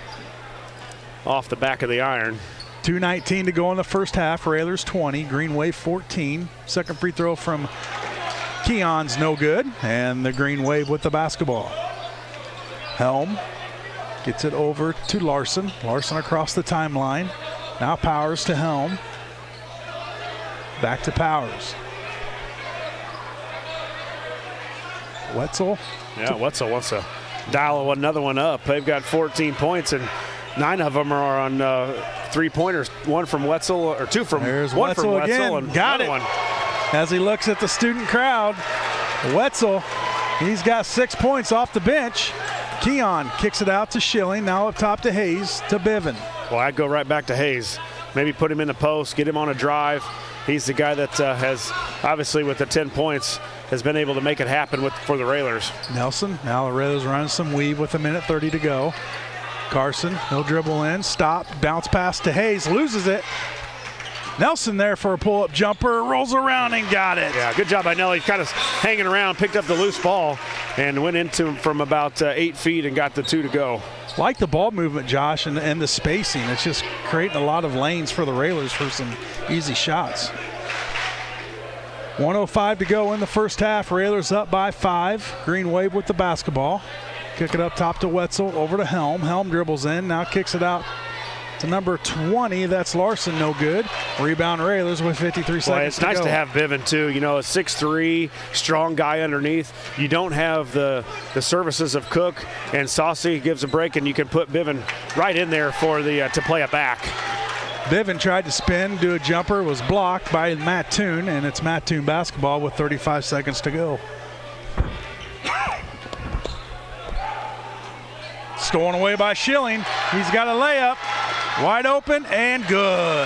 off the back of the iron. 2:19 to go in the first half. Railers 20, Green Wave 14. Second free throw from Keon's no good, and the Green Wave with the basketball. Helm gets it over to Larson. Larson across the timeline. Now Powers to Helm. Back to Powers. Wetzel. Yeah, Wetzel wants to dial another one up. They've got 14 points, and 9 of them are on 3-pointers. One from Wetzel, or 2 from There's one Wetzel from Wetzel, again. and Got it. one. As he looks at the student crowd, Wetzel, he's got 6 points off the bench. Keon kicks it out to Schilling. Now up top to Hayes to Biven. Well, I'd go right back to Hayes. Maybe put him in the post, get him on a drive. He's the guy that has, obviously with the 10 points, has been able to make it happen for the Railers. Nelson, now the Railers run some weave with 1:30 to go. Carson, he'll dribble in, stop, bounce pass to Hayes, loses it. Nelson there for a pull-up jumper, rolls around and got it. Yeah, good job by Nelly. Kind of hanging around, picked up the loose ball, and went into him from about 8 feet and got the 2 to go. Like the ball movement, Josh, and the spacing. It's just creating a lot of lanes for the Railers for some easy shots. 1:05 to go in the first half. Railers up by 5. Green Wave with the basketball. Kick it up top to Wetzel, over to Helm. Helm dribbles in, now kicks it out to number 20. That's Larson, no good. Rebound Railers with 53 seconds to go. It's nice to have Biven too. You know, a 6'3", strong guy underneath. You don't have the services of Cook and Saucy gives a break, and you can put Biven right in there for the to play it back. Biven tried to spin, do a jumper, was blocked by Mattoon, and it's Mattoon basketball with 35 seconds to go. Stolen away by Schilling. He's got a layup. Wide open and good.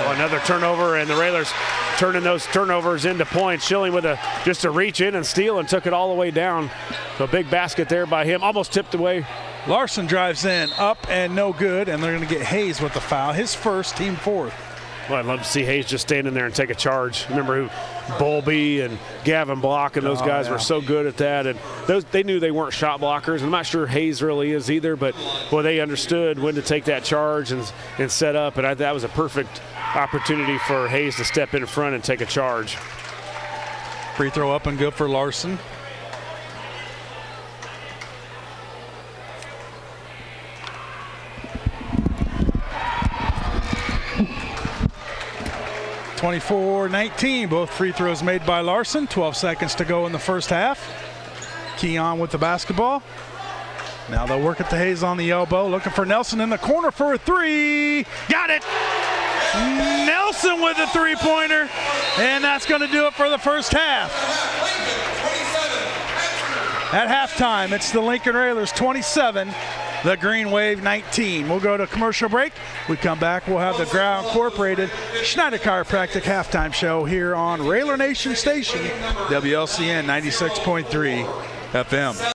Oh, another turnover, and the Railers turning those turnovers into points. Schilling with just a reach in and steal, and took it all the way down. So a big basket there by him, almost tipped away. Larson drives in, up and no good, and they're going to get Hayes with the foul. His first, team 4th. Well, I'd love to see Hayes just stand in there and take a charge. Remember who Bowlby and Gavin Block and those guys were so good at that. And they knew they weren't shot blockers. I'm not sure Hayes really is either, but boy, they understood when to take that charge and set up. And that was a perfect opportunity for Hayes to step in front and take a charge. Free throw up and good for Larson. (24-19), both free throws made by Larson. 12 seconds to go in the first half. Keon with the basketball. Now they'll work at the Hayes on the elbow, looking for Nelson in the corner for a 3. Got it! Nelson with a 3-pointer, and that's going to do it for the first half. At halftime, it's the Lincoln Railers 27, the Green Wave 19. We'll go to commercial break. We come back, we'll have the Ground Incorporated Schneider Chiropractic halftime show here on Railer Nation Station, WLCN 96.3 FM.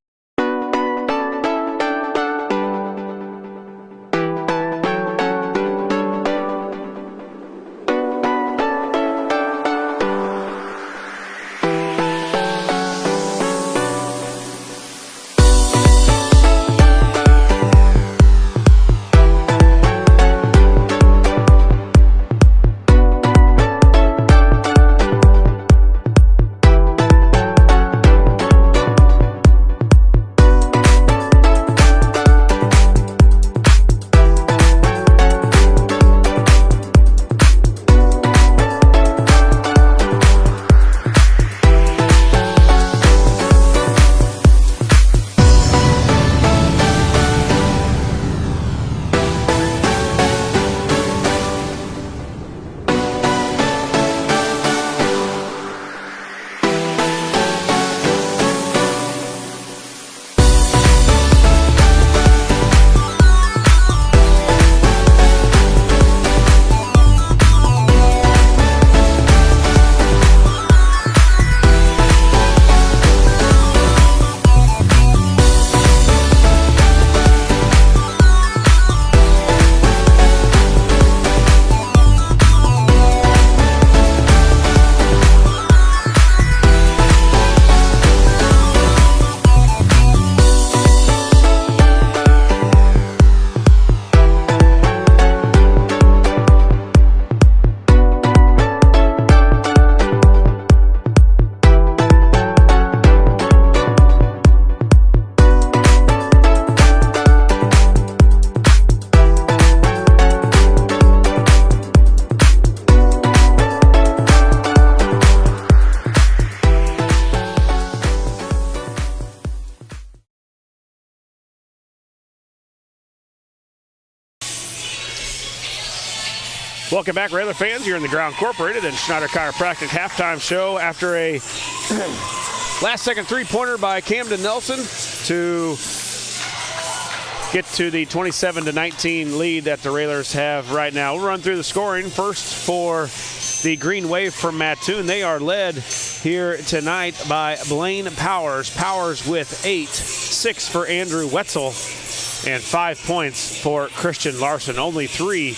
Welcome back, Railer fans. You're in the Ground Incorporated and Schneider Chiropractic halftime show after a last-second three-pointer by Camden Nelson to get to the 27-19 lead that the Railers have right now. We'll run through the scoring. First for the Green Wave from Mattoon. They are led here tonight by Blaine Powers. Powers with 8, 6 for Andrew Wetzel, and 5 points for Christian Larson. Only 3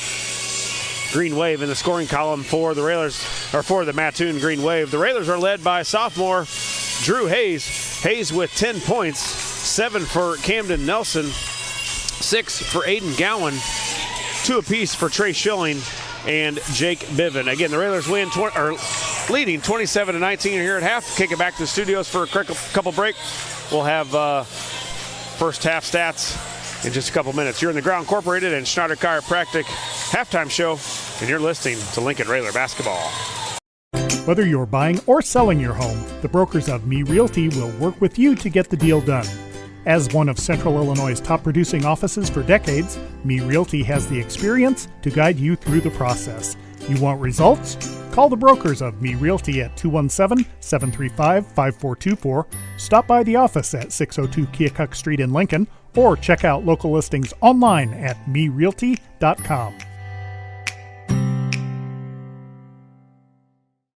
Green Wave in the scoring column for the Railers, or for the Mattoon Green Wave. The Railers are led by sophomore Drew Hayes. Hayes with 10 points, 7 for Camden Nelson, 6 for Aiden Gowan, 2 apiece for Trey Schilling and Jake Biven. Again, the Railers leading 27-19 here at half. Kick it back to the studios for a couple break. We'll have first half stats in just a couple minutes. You're in the Ground Incorporated and Schneider Chiropractic halftime show, and you're listening to Lincoln Railer basketball. Whether you're buying or selling your home, the brokers of Me Realty will work with you to get the deal done. As one of Central Illinois' top producing offices for decades, Me Realty has the experience to guide you through the process. You want results? Call the brokers of Me Realty at 217-735-5424, stop by the office at 602 Keokuk Street in Lincoln, or check out local listings online at merealty.com.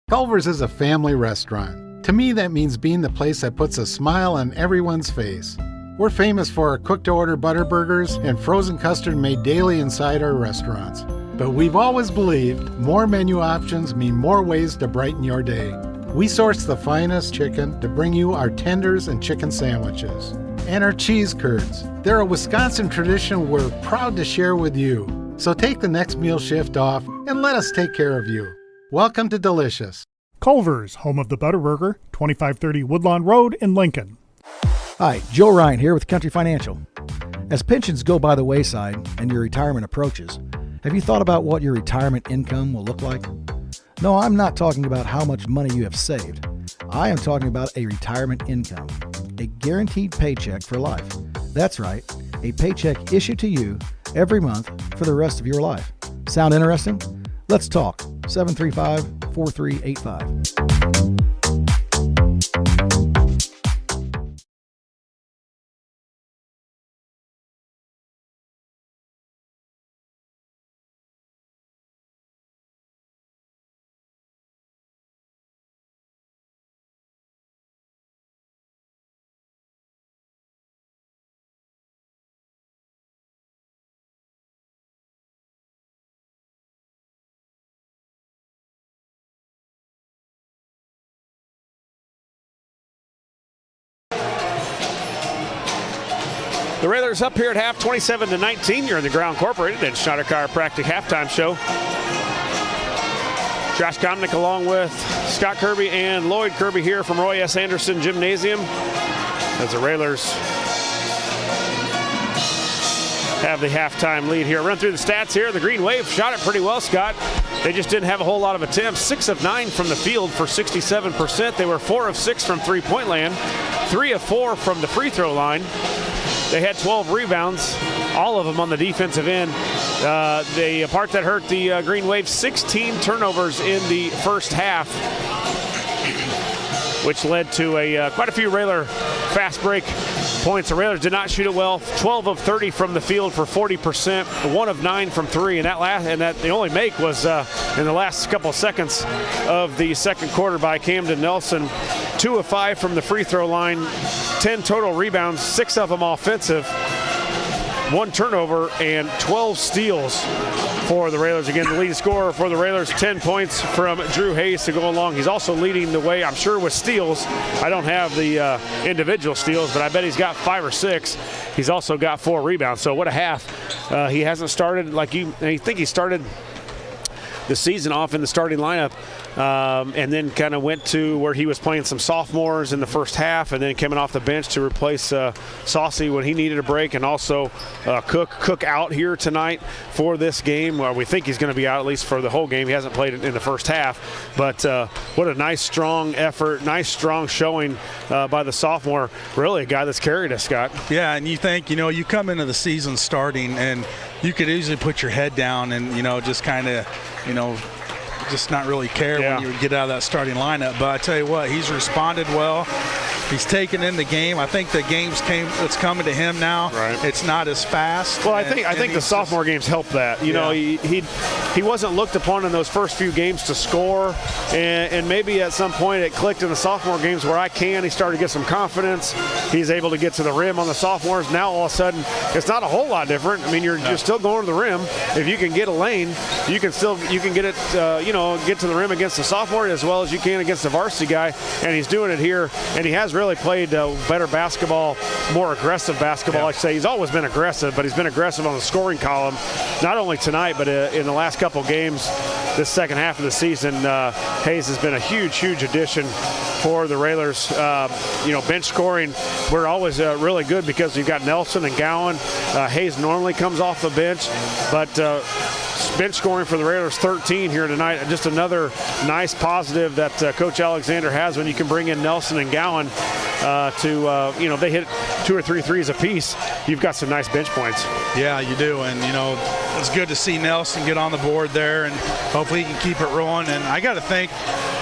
Culver's is a family restaurant. To me, that means being the place that puts a smile on everyone's face. We're famous for our cooked-to-order butter burgers and frozen custard made daily inside our restaurants. But we've always believed more menu options mean more ways to brighten your day. We source the finest chicken to bring you our tenders and chicken sandwiches. And our cheese curds. They're a Wisconsin tradition we're proud to share with you. So take the next meal shift off and let us take care of you. Welcome to Delicious. Culver's, home of the Butterburger, 2530 Woodlawn Road in Lincoln. Hi, Joe Ryan here with Country Financial. As pensions go by the wayside and your retirement approaches, have you thought about what your retirement income will look like? No, I'm not talking about how much money you have saved. I am talking about a retirement income, a guaranteed paycheck for life. That's right, a paycheck issued to you every month for the rest of your life. Sound interesting? Let's talk. 735-4385. The Railers up here at half, 27-19. You're in the Ground Incorporated and Schneider Chiropractic halftime show. Josh Komnick along with Scott Kirby and Lloyd Kirby here from Roy S. Anderson Gymnasium as the Railers have the halftime lead here. Run through the stats here. The Green Wave shot it pretty well, Scott. They just didn't have a whole lot of attempts. 6 of 9 from the field for 67%. They were 4 of 6 from three-point land, 3 of 4 from the free throw line. They had 12 rebounds, all of them on the defensive end. The part that hurt the Green Wave, 16 turnovers in the first half, which led to quite a few Railer fast break points. The Railers did not shoot it well. 12 of 30 from the field for 40%, 1 of 9 from 3, and that the only make was in the last couple of seconds of the second quarter by Camden Nelson. 2 of 5 from the free throw line, 10 total rebounds, 6 of them offensive, 1 turnover, and 12 steals for the Railers. Again, the leading scorer for the Railers, 10 points from Drew Hayes to go along. He's also leading the way, I'm sure, with steals. I don't have the individual steals, but I bet he's got 5 or 6. He's also got 4 rebounds, so what a half. He hasn't started like I think he started the season off in the starting lineup and then kind of went to where he was playing some sophomores in the first half, and then coming off the bench to replace Saucy when he needed a break, and also Cook out here tonight for this game. Well, we think he's going to be out at least for the whole game. He hasn't played in the first half, but what a nice, strong effort, nice, strong showing by the sophomore. Really a guy that's carried us, Scott. Yeah, and you think, you come into the season starting and you could easily put your head down and, just kind of, just not really care when you get out of that starting lineup. But I tell you what, he's responded well. He's taken in the game. I think the it's coming to him now. Right. It's not as fast. Well, I think the sophomore games helped that. He wasn't looked upon in those first few games to score, and maybe at some point it clicked in the sophomore games where he started to get some confidence. He's able to get to the rim on the sophomores. Now all of a sudden it's not a whole lot different. I mean, you're still going to the rim. If you can get a lane, you can get it. Get to the rim against the sophomore as well as you can against the varsity guy, and he's doing it here. And he has really played better basketball, more aggressive basketball. I'd say he's always been aggressive, but he's been aggressive on the scoring column, not only tonight, but in the last couple games this second half of the season. Hayes has been a huge addition for the Railers. Bench scoring, we're always really good because you've got Nelson and Gowan. Hayes normally comes off the bench, but bench scoring for the Railers 13 here tonight. Just another nice positive that Coach Alexander has when you can bring in Nelson and Gowan they hit 2 or 3 threes apiece. You've got some nice bench points. Yeah, you do. And, it's good to see Nelson get on the board there, and hopefully he can keep it rolling. And I got to think,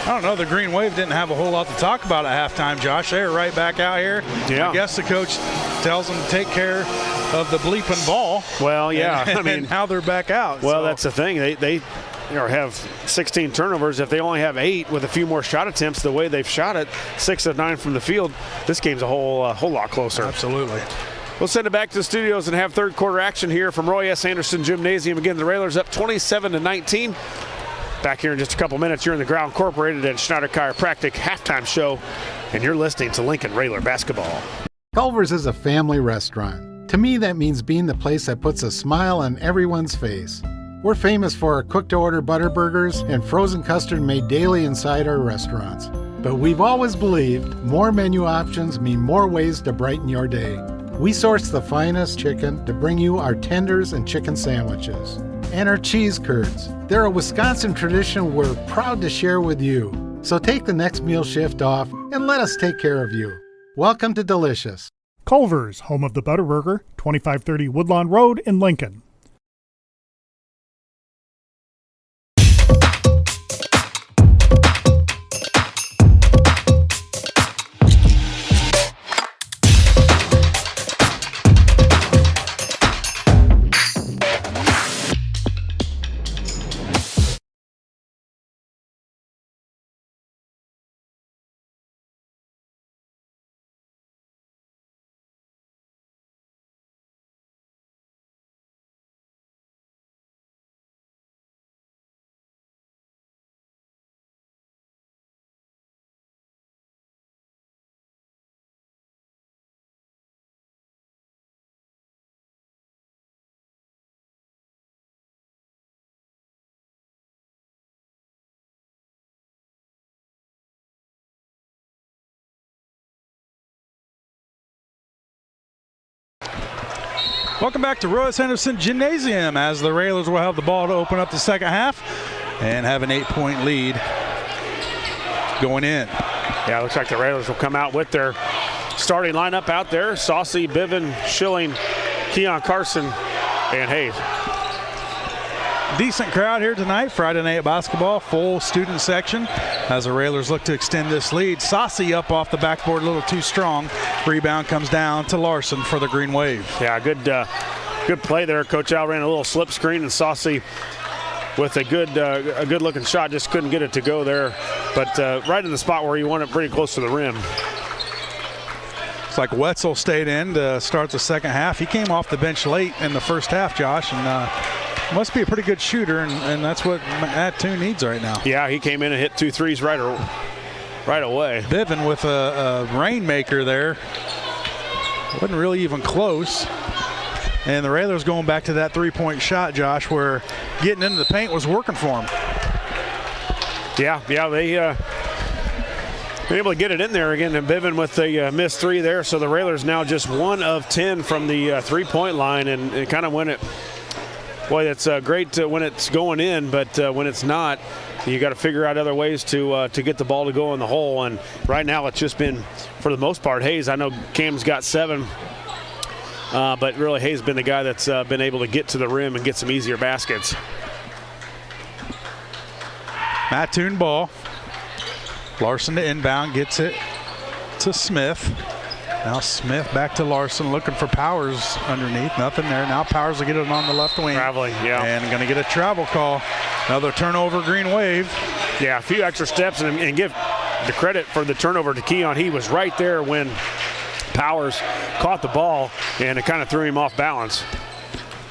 the Green Wave didn't have a whole lot to talk about at halftime, Josh. They were right back out here. Yeah. I guess the coach tells them to take care of the bleeping ball. Well, yeah. And now they're back out. Well, that's the thing. They have 16 turnovers. If they only have 8 with a few more shot attempts, the way they've shot it, 6 of 9 from the field, this game's a whole lot closer. Absolutely. We'll send it back to the studios and have third quarter action here from Roy S. Anderson Gymnasium. Again, the Railers up 27-19. Back here in just a couple minutes. You're in the Ground Incorporated and Schneider Chiropractic halftime show, and you're listening to Lincoln Railer basketball. Culver's is a family restaurant. To me, that means being the place that puts a smile on everyone's face. We're famous for our cooked-to-order butter burgers and frozen custard made daily inside our restaurants. But we've always believed more menu options mean more ways to brighten your day. We source the finest chicken to bring you our tenders and chicken sandwiches. And our cheese curds. They're a Wisconsin tradition we're proud to share with you. So take the next meal shift off and let us take care of you. Welcome to Delicious. Culver's, home of the Butterburger, 2530 Woodlawn Road in Lincoln. Welcome back to Roy S. Anderson Gymnasium as the Railers will have the ball to open up the second half and have an 8-point lead going in. Yeah, it looks like the Railers will come out with their starting lineup out there. Saucy, Biven, Schilling, Keon Carson, and Hayes. Decent crowd here tonight. Friday night basketball, full student section as the Railers look to extend this lead. Saucy up off the backboard a little too strong. Rebound comes down to Larson for the Green Wave. Yeah, good play there. Coach Al ran a little slip screen, and Saucy with a good looking shot just couldn't get it to go there. But right in the spot where you want it, pretty close to the rim. It's like Wetzel stayed in to start the second half. He came off the bench late in the first half, Josh, and must be a pretty good shooter, and that's what Mattoon needs right now. Yeah, he came in and hit 2 threes right away. Biven with a rainmaker there. Wasn't really even close. And the Railers going back to that three-point shot, Josh, where getting into the paint was working for them. Yeah, they been able to get it in there again, and Bivin with the missed 3 there. So the Railers now just 1 of 10 from the 3-point line, and kind of when it. Boy, that's great when it's going in, but when it's not, you got to figure out other ways to get the ball to go in the hole. And right now, it's just been, for the most part, Hayes. I know Cam's got 7, but really Hayes has been the guy that's been able to get to the rim and get some easier baskets. Mattoon ball. Larson to inbound, gets it to Smith. Now Smith back to Larson, looking for Powers underneath. Nothing there. Now Powers will get it on the left wing. Traveling, yeah. And going to get a travel call. Another turnover, Green Wave. Yeah, a few extra steps, and give the credit for the turnover to Keon. He was right there when Powers caught the ball, and it kind of threw him off balance.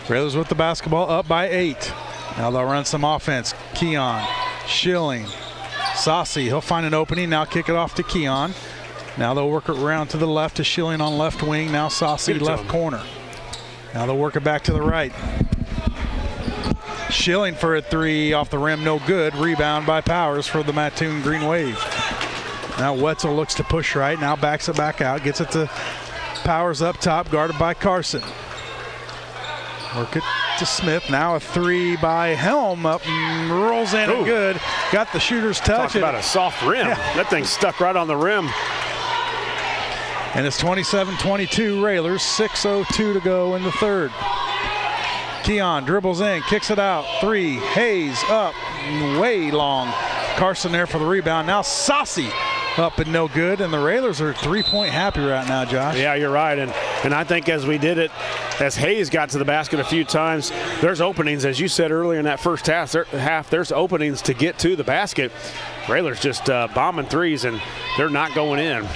Railers with the basketball, up by 8. Now they'll run some offense. Keon, Schilling, Saucy. He'll find an opening. Now kick it off to Keon. Now they'll work it around to the left to Schilling on left wing. Now Saucy left corner. Now they'll work it back to the right. Schilling for a 3 off the rim, no good. Rebound by Powers for the Mattoon Green Wave. Now Wetzel looks to push right. Now backs it back out. Gets it to Powers up top, guarded by Carson. Work it to Smith. Now a 3 by Helm up and rolls in and good. Got the shooter's touch. Talk about a soft rim. Yeah. That thing stuck right on the rim. And it's 27-22 Railers, 6:02 to go in the third. Keon dribbles in, kicks it out, 3. Hayes up, way long. Carson there for the rebound. Now Saucy up and no good, and the Railers are 3-point happy right now, Josh. Yeah, you're right, and I think as we did it, as Hayes got to the basket a few times, there's openings, as you said earlier in that first half, there's openings to get to the basket. Railers just bombing 3s, and they're not going in.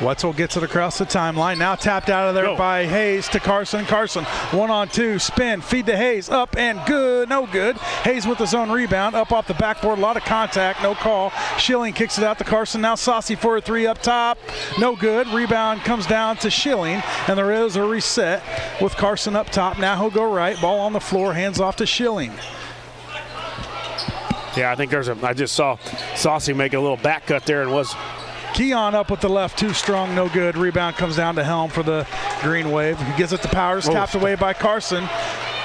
Wetzel gets it across the timeline. Now tapped out of there by Hayes to Carson. Carson 1-on-2, spin, feed to Hayes, up and good, no good. Hayes with his own rebound, up off the backboard, a lot of contact, no call. Schilling kicks it out to Carson. Now Saucy for a 3 up top, no good. Rebound comes down to Schilling, and the Rails are reset with Carson up top. Now he'll go right, ball on the floor, hands off to Schilling. Yeah, I think I just saw Saucy make a little back cut there and was. Keon up with the left, too strong, no good. Rebound comes down to Helm for the Green Wave. He gives it to Powers, tapped away by Carson.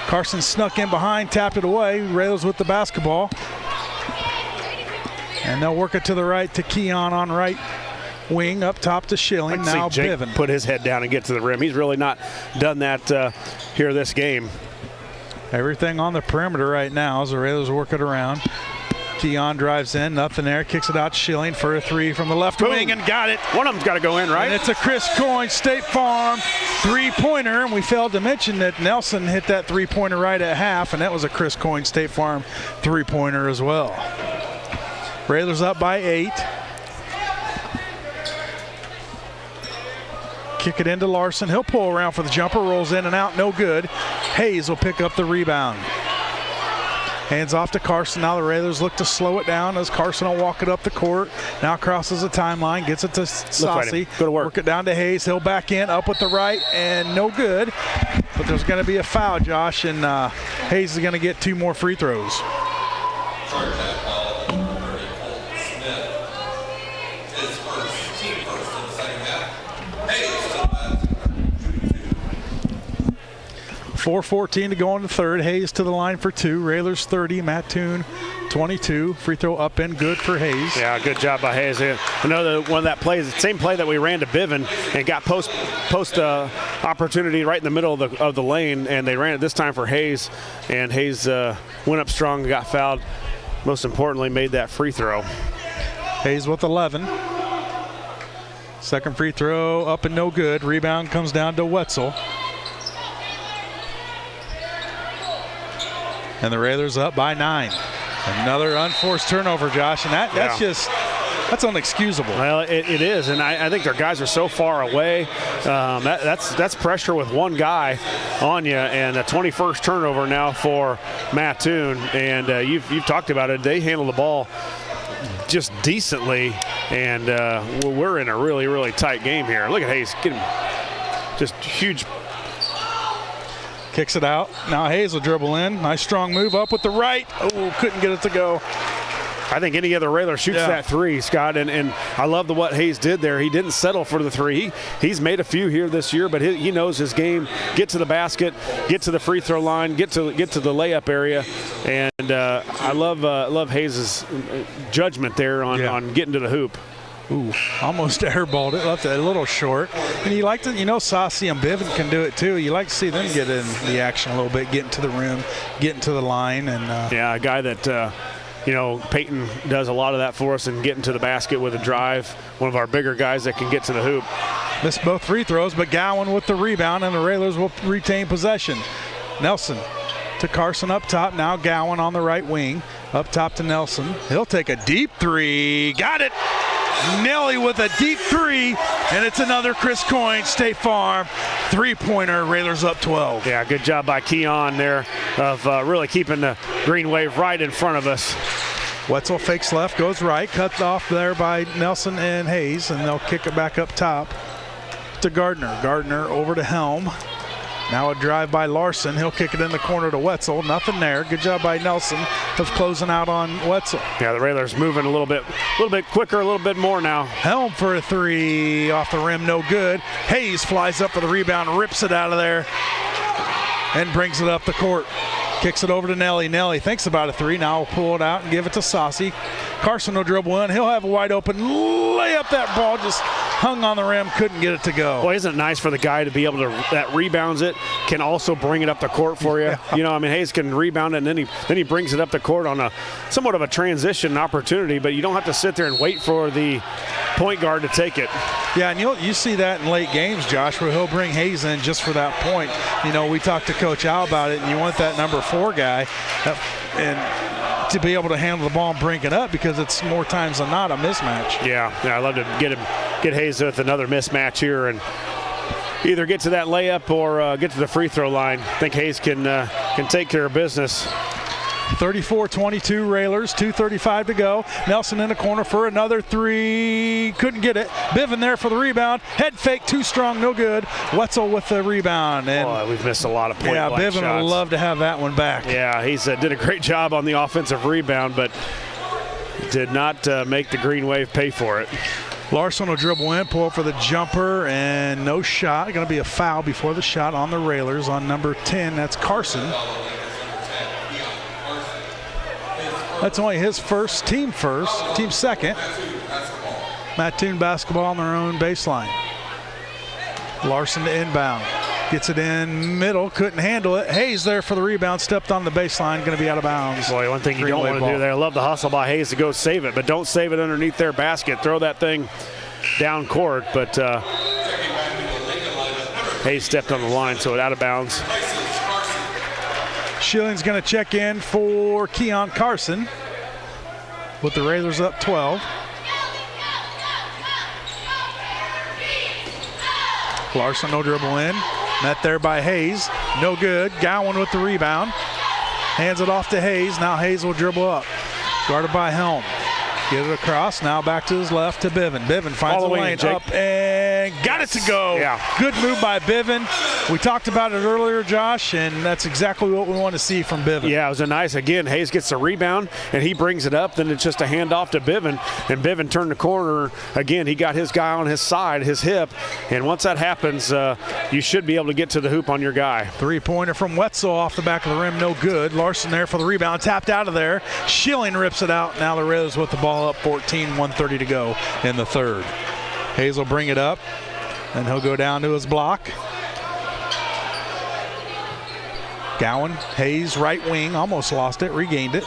Carson snuck in behind, tapped it away. Rails with the basketball. And they'll work it to the right to Keon on right wing, up top to Schilling. Now Bivin. Put his head down and get to the rim. He's really not done that here this game. Everything on the perimeter right now as the Rails work it around. Keon drives in, nothing there, kicks it out to Schilling for a 3 from the left wing and got it. One of them's got to go in, right? And it's a Chris Coyne State Farm 3-pointer, and we failed to mention that Nelson hit that 3-pointer right at half, and that was a Chris Coyne State Farm 3-pointer as well. Railers up by 8. Kick it into Larson. He'll pull around for the jumper, rolls in and out, no good. Hayes will pick up the rebound. Hands off to Carson. Now the Railers look to slow it down as Carson will walk it up the court. Now crosses the timeline, gets it to Saucy. Good work. Work it down to Hayes. He'll back in, up with the right, and no good. But there's going to be a foul, Josh, and Hayes is going to get 2 more free throws. .4:14 to go in the third. Hayes to the line for 2. Railers 30, Mattoon 22. Free throw up and good for Hayes. Yeah, good job by Hayes. Another one of that plays, the same play that we ran to Bivin and got post opportunity right in the middle of the lane, and they ran it this time for Hayes, and Hayes went up strong and got fouled. Most importantly, made that free throw. Hayes with 11. Second free throw up and no good. Rebound comes down to Wetzel. And the Railers up by 9. Another unforced turnover, Josh, and that's unexcusable. Well, it is, and I think their guys are so far away. That's pressure with one guy on you, and a 21st turnover now for Mattoon. And you've talked about it. They handle the ball just decently, and we're in a really, really tight game here. Look at Hayes getting just huge. Kicks it out. Now Hayes will dribble in. Nice strong move up with the right. Oh, couldn't get it to go. I think any other Railer shoots that three, Scott, and I love what Hayes did there. He didn't settle for the three. He's made a few here this year, but he knows his game. Get to the basket, get to the free throw line, get to the layup area, and I love Hayes' judgment there on getting to the hoop. Ooh, almost airballed it, left it a little short. And you like to, Saucy and Biven can do it too. You like to see them get in the action a little bit, getting to the rim, getting to the line. And a guy that, Peyton does a lot of that for us and getting to the basket with a drive. One of our bigger guys that can get to the hoop. Missed both free throws, but Gowan with the rebound, and the Railers will retain possession. Nelson to Carson up top. Now Gowan on the right wing. Up top to Nelson. He'll take a deep three. Got it! Nelly with a deep three, and it's another Chris Coyne, State Farm three-pointer. Railers up 12. Yeah, good job by Keon there of really keeping the Green Wave right in front of us. Wetzel fakes left, goes right, cut off there by Nelson and Hayes, and they'll kick it back up top to Gardner. Gardner over to Helm. Now a drive by Larson. He'll kick it in the corner to Wetzel. Nothing there. Good job by Nelson of closing out on Wetzel. Yeah, the Railers moving a little bit quicker, a little bit more now. Helm for a three off the rim, no good. Hayes flies up for the rebound, rips it out of there, and brings it up the court. Kicks it over to Nelly. Nelly thinks about a three. Now he'll pull it out and give it to Saucy. Carson will dribble in. He'll have a wide open layup. That ball just hung on the rim, couldn't get it to go. Well, isn't it nice for the guy to be able to, that rebounds it, can also bring it up the court for you? Yeah. Hayes can rebound it, and then he brings it up the court on a somewhat of a transition opportunity, but you don't have to sit there and wait for the point guard to take it. Yeah, and you see that in late games, Josh, where he'll bring Hayes in just for that point. We talked to Coach Al about it, and you want that number 4 guy and to be able to handle the ball and bring it up, because it's more times than not a mismatch. Yeah, I'd love to get Hayes with another mismatch here and either get to that layup or get to the free throw line. I think Hayes can take care of business. 34-22 Railers, 2:35 to go. Nelson in the corner for another three. Couldn't get it. Biven there for the rebound. Head fake, too strong, no good. Wetzel with the rebound. And we've missed a lot of point blank shots. Biven would love to have that one back. Yeah, he's did a great job on the offensive rebound, but did not make the Green Wave pay for it. Larson will dribble in, pull up for the jumper, and no shot. Going to be a foul before the shot on the Railers on number 10. That's Carson. That's only his team second. Mattoon basketball on their own baseline. Larson to inbound. Gets it in middle, couldn't handle it. Hayes there for the rebound, stepped on the baseline, going to be out of bounds. Boy, one thing you don't want to do there, I love the hustle by Hayes to go save it, but don't save it underneath their basket. Throw that thing down court, but Hayes stepped on the line, so it out of bounds. Schilling's going to check in for Keon Carson with the Railers up 12. Larson no dribble in. Met there by Hayes. No good. Gowan with the rebound. Hands it off to Hayes. Now Hayes will dribble up. Guarded by Helm. Get it across. Now back to his left to Biven. Biven finds the lane up and got it to go. Yeah. Good move by Biven. We talked about it earlier, Josh, and that's exactly what we want to see from Biven. Yeah, it was a nice, again, Hayes gets the rebound and he brings it up. Then it's just a handoff to Biven, and Biven turned the corner. Again, he got his guy on his side, his hip, and once that happens, you should be able to get to the hoop on your guy. Three-pointer from Wetzel off the back of the rim, no good. Larson there for the rebound, tapped out of there. Schilling rips it out. Now the Railers with the ball up, 14, 1:30 to go in the third. Hayes will bring it up, and he'll go down to his block. Gowan, Hayes, right wing, almost lost it, regained it.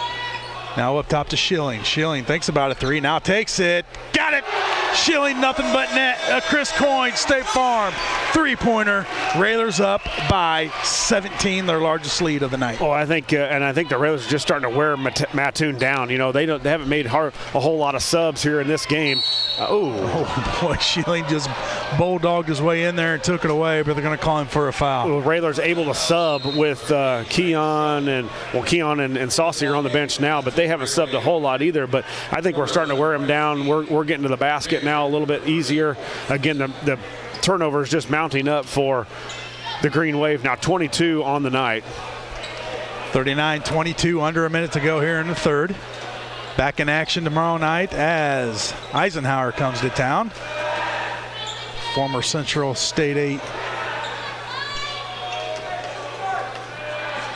Now up top to Schilling. Schilling thinks about a three, now takes it. Got it! Schilling, nothing but net. Chris Coyne, State Farm, three-pointer. Railers up by 17, their largest lead of the night. Oh, I think the Railers are just starting to wear Mattoon down. They haven't made a whole lot of subs here in this game. Oh boy, Schilling just bulldogged his way in there and took it away, but they're going to call him for a foul. Well, Railers able to sub with Keon and Saucy are on the bench now, but they haven't subbed a whole lot either. But I think we're starting to wear them down. We're getting to the basket now a little bit easier. Again, the turnover is just mounting up for the Green Wave. Now 22 on the night. 39-22, under a minute to go here in the third. Back in action tomorrow night as Eisenhower comes to town. Former Central State 8.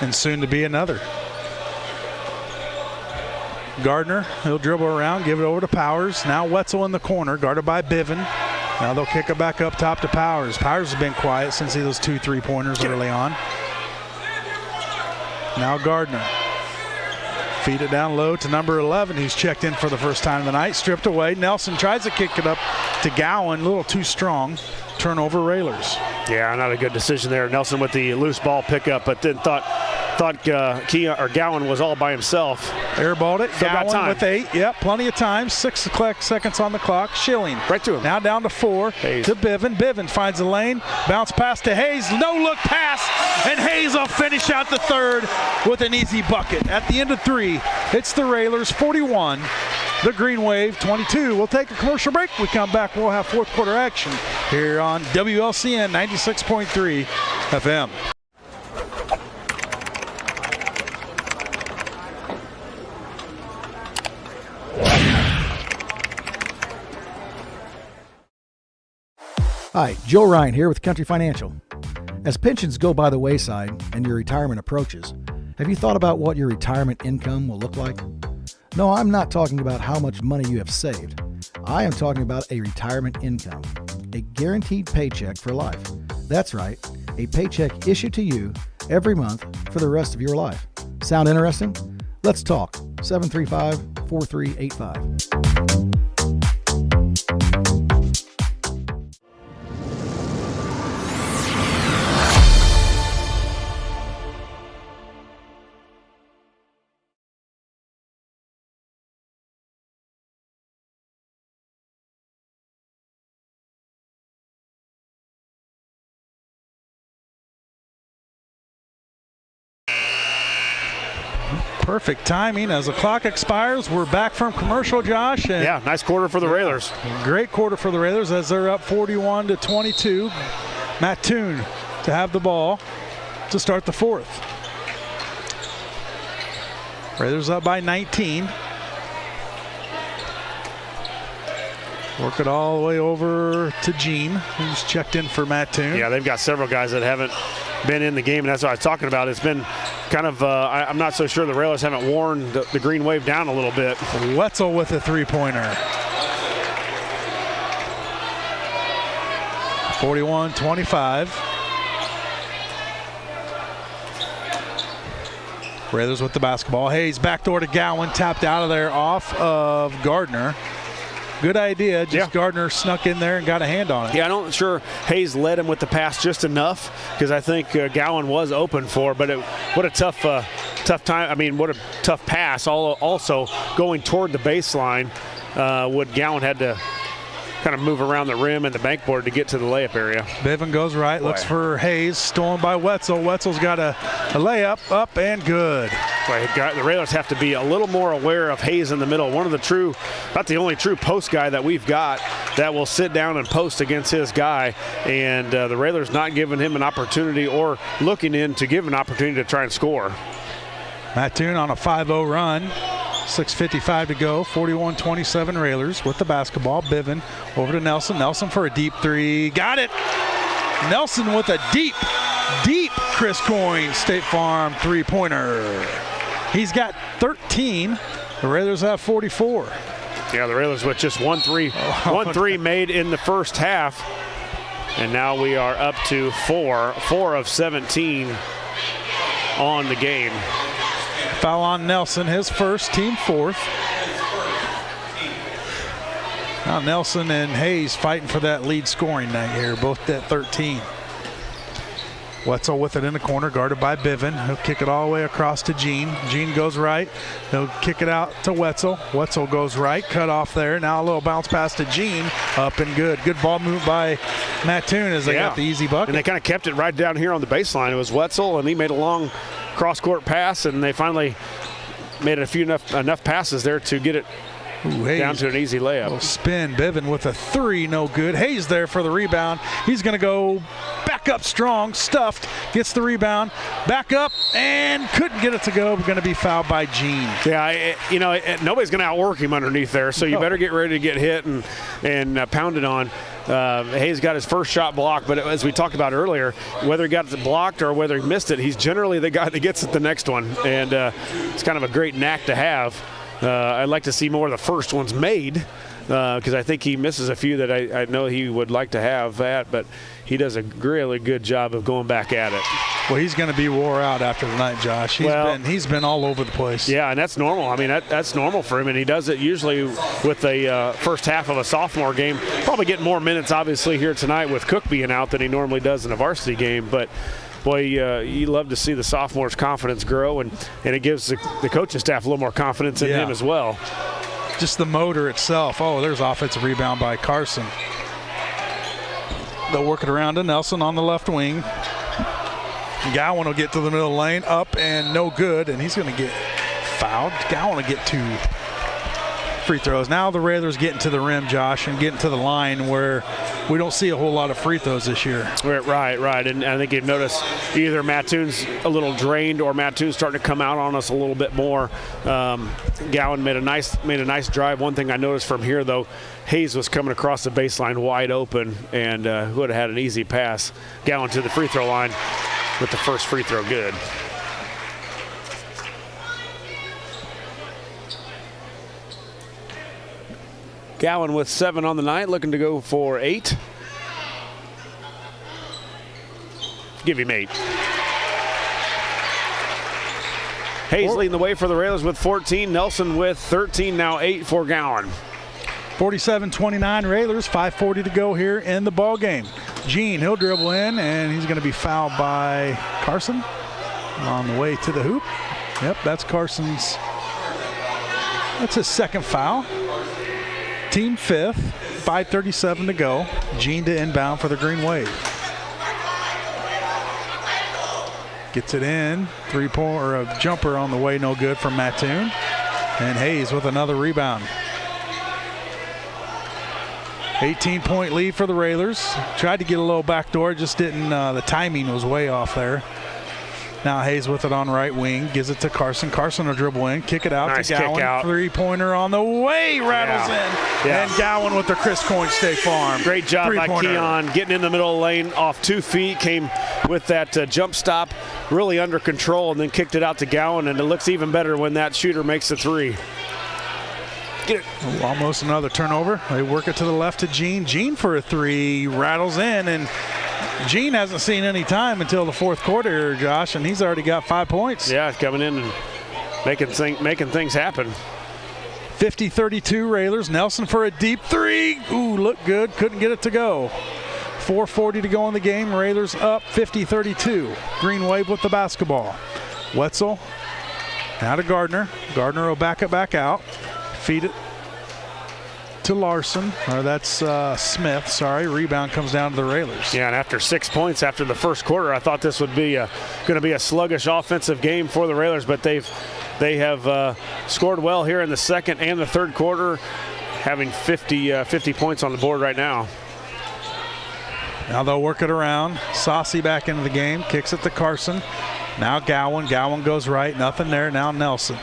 And soon to be another. Gardner, he'll dribble around, give it over to Powers. Now Wetzel in the corner, guarded by Biven. Now they'll kick it back up top to Powers. Powers has been quiet since those 2 3-pointers early on. Now Gardner. Feed it down low to number 11, who's checked in for the first time of the night. Stripped away. Nelson tries to kick it up to Gowan. A little too strong. Turnover Railers. Yeah, not a good decision there. Nelson with the loose ball pickup, but then thought Gowan was all by himself. Airballed it. Still got Gowan time. with 8. Yep, plenty of time. 6 seconds on the clock. Schilling. Right to him. Now down to 4. Hayes. To Biven. Biven finds a lane. Bounce pass to Hayes. No look pass. And Hayes will finish out the third with an easy bucket. At the end of 3, it's the Railers 41. The Green Wave 22. We'll take a commercial break. We come back, we'll have fourth quarter action here on WLCN 96.3 FM. Hi, Joe Ryan here with Country Financial. As pensions go by the wayside and your retirement approaches, have you thought about what your retirement income will look like? No, I'm not talking about how much money you have saved. I am talking about a retirement income, a guaranteed paycheck for life. That's right, a paycheck issued to you every month for the rest of your life. Sound interesting? Let's talk. 735-4385. Perfect timing as the clock expires. We're back from commercial, Josh. And yeah, nice quarter for the Railers. Great quarter for the Railers as they're up 41-22. Mattoon to have the ball to start the fourth. Railers up by 19. Work it all the way over to Gene, who's checked in for Mattoon. Yeah, they've got several guys that haven't been in the game, and that's what I was talking about. It's been kind of, I'm not so sure the Railers haven't worn the Green Wave down a little bit. Wetzel with a three-pointer. 41-25. Railers with the basketball. Hayes backdoor to Gowan, tapped out of there off of Gardner. Good idea. Gardner snuck in there and got a hand on it. Yeah, I'm not sure Hayes led him with the pass just enough because I think Gowan was open for. But what a tough time. I mean, what a tough pass. Also going toward the baseline, would Gowan had to kind of move around the rim and the bankboard to get to the layup area. Biven goes right, looks for Hayes, stolen by Wetzel. Wetzel's got a layup, up and good. The Railers have to be a little more aware of Hayes in the middle. About the only true post guy that we've got that will sit down and post against his guy. And the Railers not giving him an opportunity or looking in to give an opportunity to try and score. Mattoon on a 5-0 run. 6:55 to go. 41-27 Railers with the basketball. Biven over to Nelson. Nelson for a deep three. Got it. Nelson with a deep Chris Coyne State Farm three-pointer. He's got 13. The Railers have 44. Yeah, the Railers with just one three made in the first half. And now we are up to 4 of 17 on the game. Foul on Nelson, his first, team fourth. Now Nelson and Hayes fighting for that lead scoring night here, both at 13. Wetzel with it in the corner, guarded by Biven. He'll kick it all the way across to Gene. Gene goes right. He'll kick it out to Wetzel. Wetzel goes right, cut off there. Now a little bounce pass to Gene, up and good. Good ball move by Mattoon as they got the easy bucket. And they kind of kept it right down here on the baseline. It was Wetzel, and he made a long cross-court pass, and they finally made enough passes there to get it down to an easy layup. Little spin. Biven with a three, no good. Hayes there for the rebound. He's going to go back up strong, stuffed, gets the rebound, back up, and couldn't get it to go. We're going to be fouled by Gene. Yeah, nobody's going to outwork him underneath there, so you better get ready to get hit and pounded on. Hayes got his first shot blocked, but as we talked about earlier, whether he got it blocked or whether he missed it, he's generally the guy that gets it the next one, and it's kind of a great knack to have. I'd like to see more of the first ones made, because I think he misses a few that I know he would like to have that, but he does a really good job of going back at it. Well, he's going to be wore out after tonight, Josh. He's been all over the place. Yeah, and that's normal. I mean, that's normal for him, and he does it usually with the first half of a sophomore game. Probably getting more minutes, obviously, here tonight with Cook being out than he normally does in a varsity game, but boy, you love to see the sophomores' confidence grow, and it gives the coaching staff a little more confidence in him as well. Just the motor itself. Oh, there's offensive rebound by Carson. They'll work it around to Nelson on the left wing. Gowan will get to the middle lane, up and no good, and he's going to get fouled. Gowan will get 2 free throws. Now the Railers getting to the rim, Josh, and getting to the line where we don't see a whole lot of free throws this year. Right. And I think you've noticed either Mattoon's a little drained or Mattoon's starting to come out on us a little bit more. Gowan made a nice drive. One thing I noticed from here, though, Hayes was coming across the baseline wide open and would have had an easy pass. Gowan to the free throw line with the first free throw good. Gowan with 7 on the night, looking to go for 8. Give him 8. Hayes leading the way for the Railers with 14. Nelson with 13, now 8 for Gowan. 47-29 Railers, 5:40 to go here in the ball game. Gene, he'll dribble in, and he's going to be fouled by Carson on the way to the hoop. Yep, that's Carson's. That's his second foul. Team 5th, 5:37 to go. Gene to inbound for the Green Wave. Gets it in, 3-point or a jumper on the way, no good from Mattoon. And Hayes with another rebound. 18-point lead for the Railers. Tried to get a little backdoor, just didn't. The timing was way off there. Now Hayes with it on right wing, gives it to Carson. Carson will dribble in, kick it out nice to Gowan. Kick out. 3-pointer on the way, rattles in. Yeah. And Gowan with the Chris Coyne State Farm. Great job by Keon, getting in the middle of the lane off 2 feet, came with that jump stop, really under control, and then kicked it out to Gowan, and it looks even better when that shooter makes the 3. Get it. Almost another turnover. They work it to the left to Gene. Gene for a 3, rattles in, and Gene hasn't seen any time until the 4th quarter, Josh, and he's already got 5 points. Yeah, coming in and making things happen. 50-32 Railers. Nelson for a deep 3. Ooh, looked good. Couldn't get it to go. 4:40 to go in the game. Railers up 50-32. Green Wave with the basketball. Wetzel now to Gardner. Gardner will back it back out. Feed it to Larson, or that's Smith, sorry. Rebound comes down to the Railers. Yeah, and after 6 points after the first quarter, I thought this would be going to be a sluggish offensive game for the Railers, but they have scored well here in the second and the third quarter, having 50 points on the board right now. Now they'll work it around. Saucy back into the game, kicks it to Carson. Now Gowan. Gowan goes right, nothing there. Now Nelson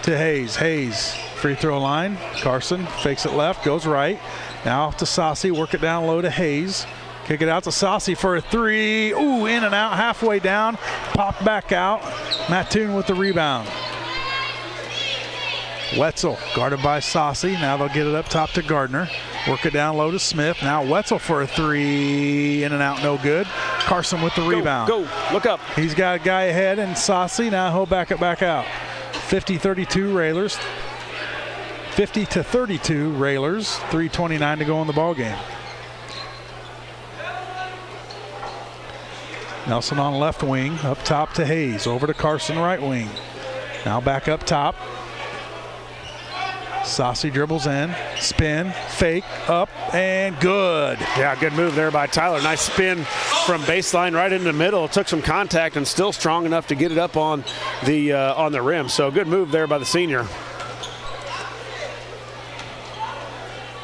to Hayes. Hayes. Free throw line. Carson fakes it left, goes right. Now to Saucy, work it down low to Hayes. Kick it out to Saucy for a 3. Ooh, in and out, halfway down. Pop back out. Mattoon with the rebound. Wetzel guarded by Saucy. Now they'll get it up top to Gardner. Work it down low to Smith. Now Wetzel for a 3. In and out, no good. Carson with the rebound. Go, look up. He's got a guy ahead, and Saucy. Now he'll back it back out. 50-32 Railers. 50-32 Railers, 3:29 to go in the ball game. Nelson on left wing, up top to Hayes, over to Carson right wing. Now back up top. Saucy dribbles in, spin, fake, up, and good. Yeah, good move there by Tyler. Nice spin from baseline right in the middle. Took some contact and still strong enough to get it up on the rim. So good move there by the senior.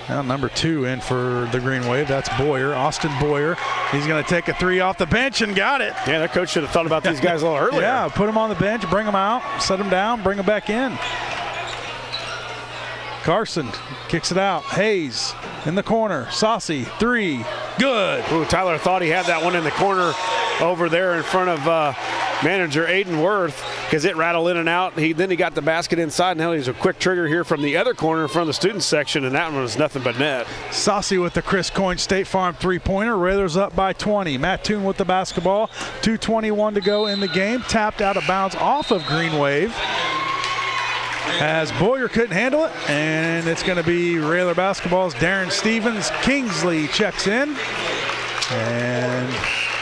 Now number 2 in for the Green Wave. That's Boyer, Austin Boyer. He's going to take a 3 off the bench and got it. Yeah, that coach should have thought about these guys a little earlier. Yeah, put them on the bench, bring them out, set them down, bring them back in. Carson kicks it out. Hayes in the corner. Saucy, 3, good. Ooh, Tyler thought he had that one in the corner over there in front of manager Aiden Worth because it rattled in and out. Then he got the basket inside. Now he's a quick trigger here from the other corner in front of the student section, and that one was nothing but net. Saucy with the Chris Coyne State Farm 3-pointer. Railers up by 20. Mattoon with the basketball. 2:21 to go in the game. Tapped out of bounds off of Green Wave, as Boyer couldn't handle it, and it's going to be Railer basketball's Darren Stevens. Kingsley checks in, and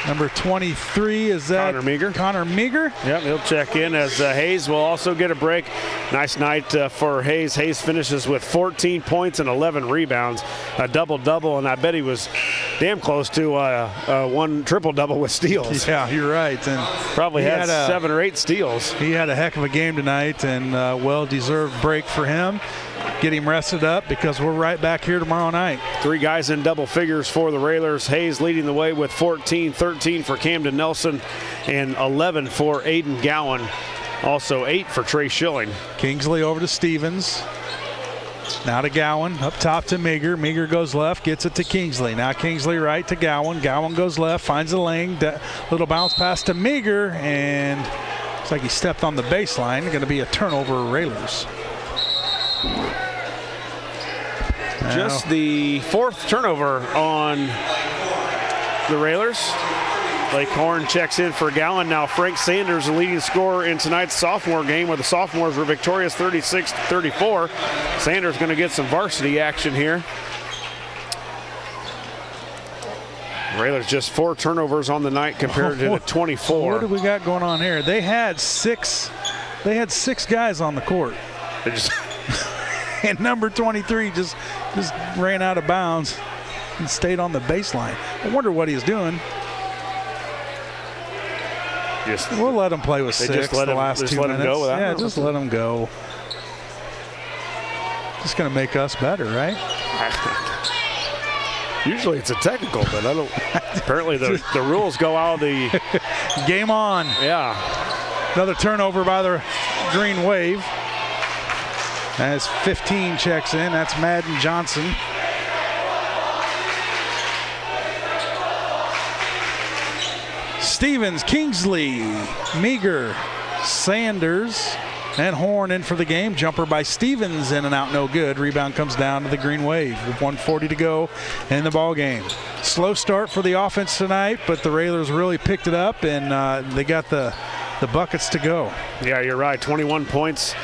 number 23 is that Connor Meager. Yep, he'll check in as Hayes will also get a break. Nice night for Hayes. Hayes finishes with 14 points and 11 rebounds, a double-double, and I bet he was damn close to one triple-double with steals. Yeah, you're right. And probably had 7 or 8 steals. He had a heck of a game tonight, and well-deserved break for him. Get him rested up because we're right back here tomorrow night. 3 guys in double figures for the Railers. Hayes leading the way with 14, 13 for Camden Nelson, and 11 for Aiden Gowan. Also 8 for Trey Schilling. Kingsley over to Stevens. Now to Gowan, up top to Meager. Meager goes left, gets it to Kingsley. Now Kingsley right to Gowan. Gowan goes left, finds the lane. Little bounce pass to Meager, and looks like he stepped on the baseline. Going to be a turnover, Railers. Just the 4th turnover on the Railers. Blake Horn checks in for Gowan. Now Frank Sanders, the leading scorer in tonight's sophomore game, where the sophomores were victorious 36-34. Sanders going to get some varsity action here. Railers just 4 turnovers on the night compared to the 24. What do we got going on here? They had 6 guys on the court. And number 23 just ran out of bounds and stayed on the baseline. I wonder what he's doing. We'll let him play with 6 the last 2 minutes. Go yeah, just let him go. Just going to make us better, right? Usually it's a technical, but I don't. Apparently the rules go out of the game on. Yeah. Another turnover by the Green Wave. As 15 checks in, that's Madden Johnson. Stevens, Kingsley, Meager, Sanders, and Horn in for the game. Jumper by Stevens, in and out, no good. Rebound comes down to the Green Wave with 1:40 to go in the ball game. Slow start for the offense tonight, but the Railers really picked it up, and they got the buckets to go. Yeah, you're right. 21 points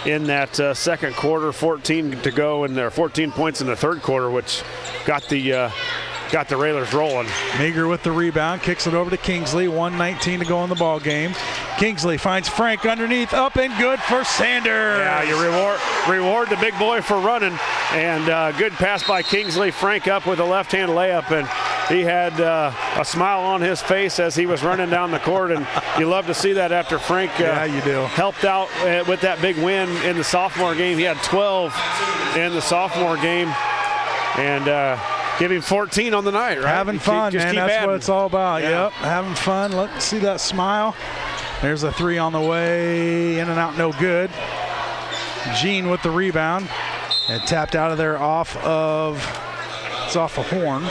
in that second quarter, 14 to go, and there 14 points in the third quarter, which got the Railers rolling. Meager with the rebound, kicks it over to Kingsley. 1:19 to go in the ball game. Kingsley finds Frank underneath, up and good for Sanders. Yeah, you reward the big boy for running, and good pass by Kingsley. Frank up with a left-hand layup, and he had a smile on his face as he was running down the court, and you love to see that after Frank yeah, you do. Helped out with that big win in the sophomore game. He had 12 in the sophomore game, and give him 14 on the night, right? Having fun, man. That's adding. what it's all about. Yeah. Yep, having fun. Let's see that smile. There's a 3 on the way. In and out, no good. Gene with the rebound. And tapped out of there off of Horn.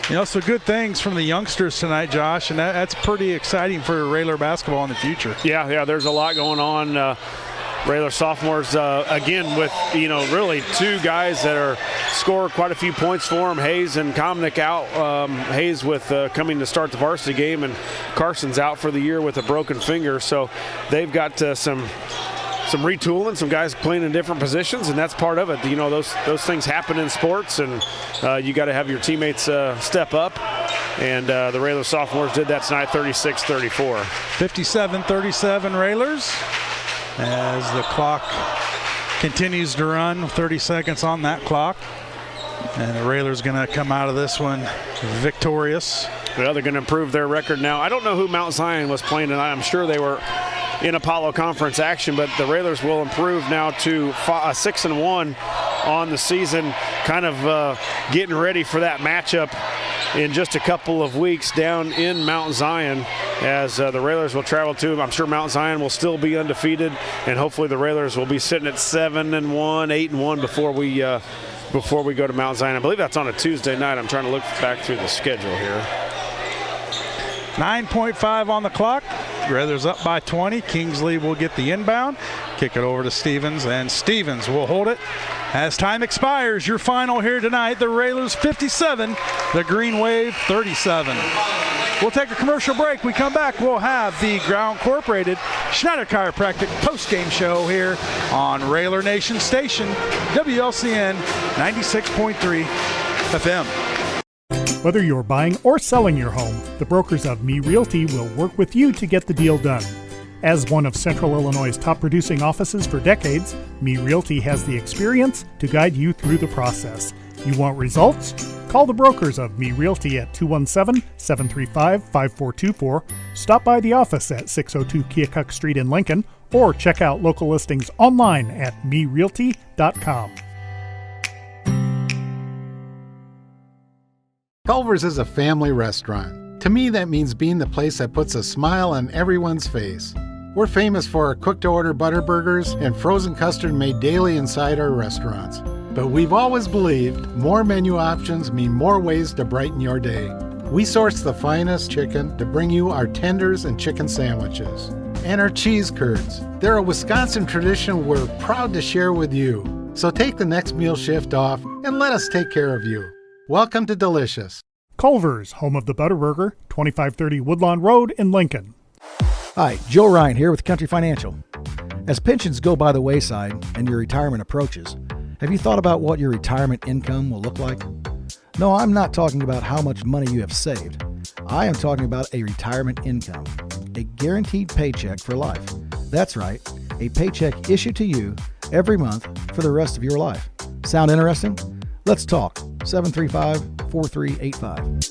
You know, so good things from the youngsters tonight, Josh, and that's pretty exciting for Railer basketball in the future. Yeah, there's a lot going on. Railer sophomores, again, with, really 2 guys that are scored quite a few points for them. Hayes and Komnick out. Hayes with coming to start the varsity game, and Carson's out for the year with a broken finger. So they've got some retooling, some guys playing in different positions, and that's part of it. Those things happen in sports, and you got to have your teammates step up. And the Railer sophomores did that tonight, 36-34. 57-37 Railers. As the clock continues to run, 30 seconds on that clock. And the Railers going to come out of this one victorious. Well, they're going to improve their record now. I don't know who Mount Zion was playing tonight. I'm sure they were in Apollo Conference action, but the Railers will improve now to 6-1 on the season, kind of getting ready for that matchup in just a couple of weeks down in Mount Zion, as the Railers will travel to. I'm sure Mount Zion will still be undefeated, and hopefully the Railers will be sitting at 7-1, 8-1 before we go to Mount Zion. I believe that's on a Tuesday night. I'm trying to look back through the schedule here. 9.5 on the clock. Railers up by 20. Kingsley will get the inbound. Kick it over to Stevens, and Stevens will hold it. As time expires, your final here tonight, the Railers 57, the Green Wave 37. We'll take a commercial break. We come back, we'll have the Ground Incorporated Schneider Chiropractic post-game show here on Railer Nation Station, WLCN 96.3 FM. Whether you're buying or selling your home, the brokers of Me Realty will work with you to get the deal done. As one of Central Illinois' top producing offices for decades, Me Realty has the experience to guide you through the process. You want results? Call the brokers of Me Realty at 217-735-5424, stop by the office at 602 Keokuk Street in Lincoln, or check out local listings online at merealty.com. Culver's is a family restaurant. To me, that means being the place that puts a smile on everyone's face. We're famous for our cooked-to-order butter burgers and frozen custard made daily inside our restaurants. But we've always believed more menu options mean more ways to brighten your day. We source the finest chicken to bring you our tenders and chicken sandwiches. And our cheese curds. They're a Wisconsin tradition we're proud to share with you. So take the next meal shift off and let us take care of you. Welcome to Delicious. Culver's, home of the Butterburger, 2530 Woodlawn Road in Lincoln. Hi, Joe Ryan here with Country Financial. As pensions go by the wayside and your retirement approaches, have you thought about what your retirement income will look like? No, I'm not talking about how much money you have saved. I am talking about a retirement income, a guaranteed paycheck for life. That's right, a paycheck issued to you every month for the rest of your life. Sound interesting? Let's talk. 735-4385.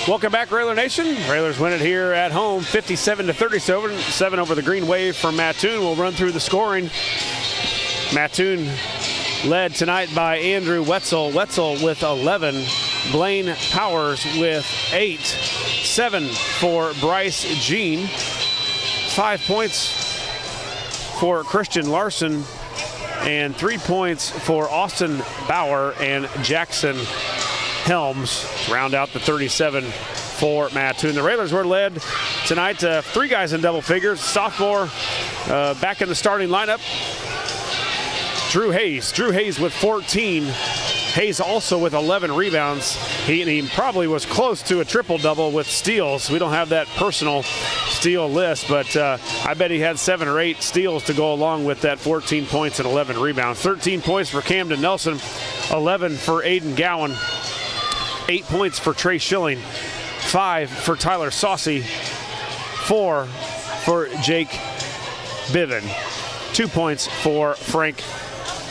Welcome back, Railer Nation. Railers win it here at home, 57-37 over the Green Wave from Mattoon. We'll run through the scoring. Mattoon led tonight by Andrew Wetzel. Wetzel with 11. Blaine Powers with 8. 7 for Bryce Jean. 5 points for Christian Larson. And 3 points for Austin Bauer and Jackson Helms. Round out the 37 for Mattoon. The Railers were led tonight, 3 guys in double figures. Sophomore back in the starting lineup. Drew Hayes. Drew Hayes with 14. Hayes also with 11 rebounds. He probably was close to a triple-double with steals. We don't have that personal steal list, but I bet he had 7 or 8 steals to go along with that 14 points and 11 rebounds. 13 points for Camden Nelson, 11 for Aiden Gowan, 8 points for Trey Schilling, 5 for Tyler Saucy, 4 for Jake Biven, 2 points for Frank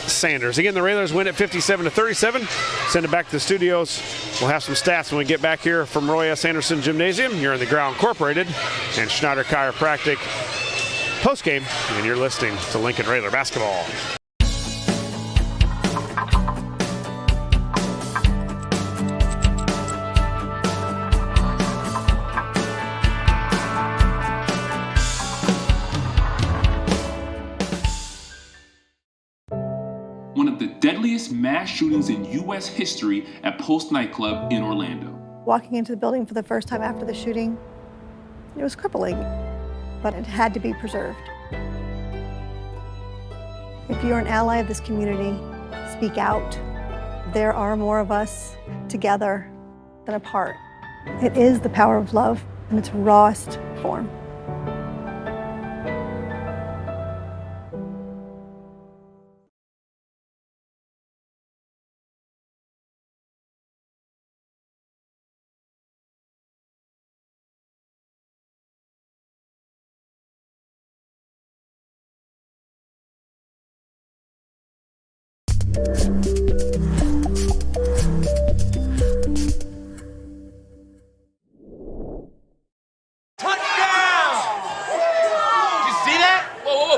Sanders. Again, the Railers win at 57-37. Send it back to the studios. We'll have some stats when we get back here from Roy S. Anderson Gymnasium. You're in the Growl Incorporated and Schneider Chiropractic postgame, and you're listening to Lincoln Railer basketball. One of the deadliest mass shootings in U.S. history at Post nightclub in Orlando. Walking into the building for the first time after the shooting, it was crippling, but it had to be preserved. If you're an ally of this community, speak out. There are more of us together than apart. It is the power of love in its rawest form.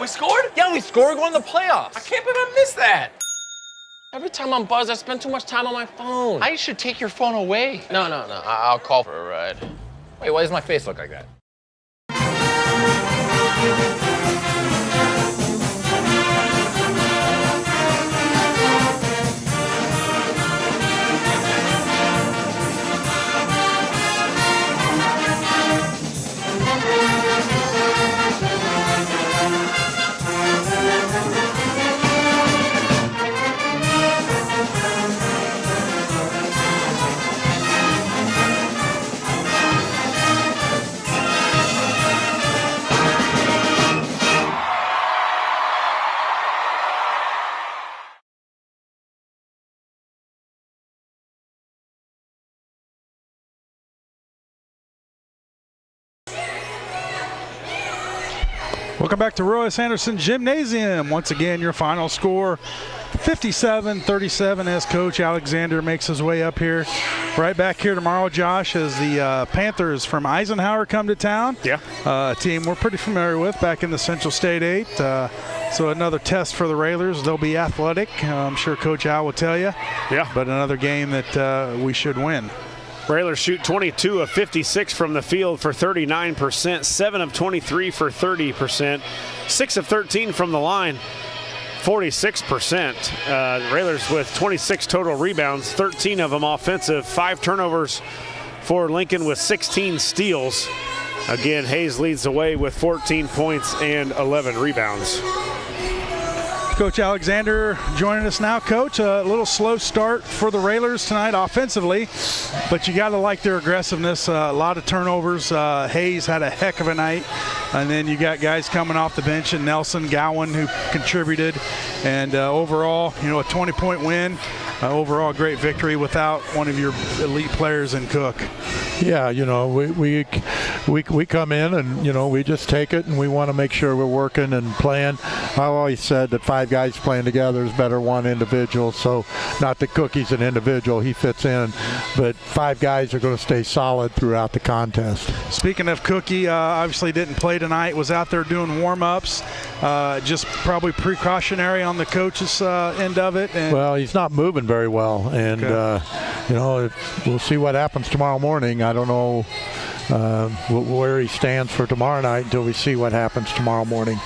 We scored? Yeah, we scored. We're going to the playoffs. I can't believe I missed that. Every time I'm buzzed, I spend too much time on my phone. I should take your phone away. No. I'll call for a ride. Wait, why does my face look like that? Welcome back to Roy S. Anderson Gymnasium. Once again, your final score, 57-37, as Coach Alexander makes his way up here. Right back here tomorrow, Josh, as the Panthers from Eisenhower come to town. Yeah. A team we're pretty familiar with back in the Central State 8. So another test for the Railers. They'll be athletic. I'm sure Coach Al will tell you. Yeah. But another game that we should win. Railers shoot 22 of 56 from the field for 39%, 7 of 23 for 30%, 6 of 13 from the line, 46%. Railers with 26 total rebounds, 13 of them offensive, 5 turnovers for Lincoln with 16 steals. Again, Hayes leads the way with 14 points and 11 rebounds. Coach Alexander joining us now. Coach, a little slow start for the Railers tonight offensively, but you got to like their aggressiveness. A lot of turnovers. Hayes had a heck of a night, and then you got guys coming off the bench, and Nelson, Gowan, who contributed, and overall, a 20-point win. Overall, great victory without one of your elite players in Cook. Yeah, we come in and, we just take it, and we want to make sure we're working and playing. I always said that 5 guys playing together is better than one individual. So not that Cookie's an individual, he fits in, but 5 guys are going to stay solid throughout the contest. Speaking of Cookie, obviously didn't play tonight, was out there doing warm-ups, just probably precautionary on the coach's end of it. And well, he's not moving very well, and we'll see what happens tomorrow morning. I don't know where he stands for tomorrow night until we see what happens tomorrow morning.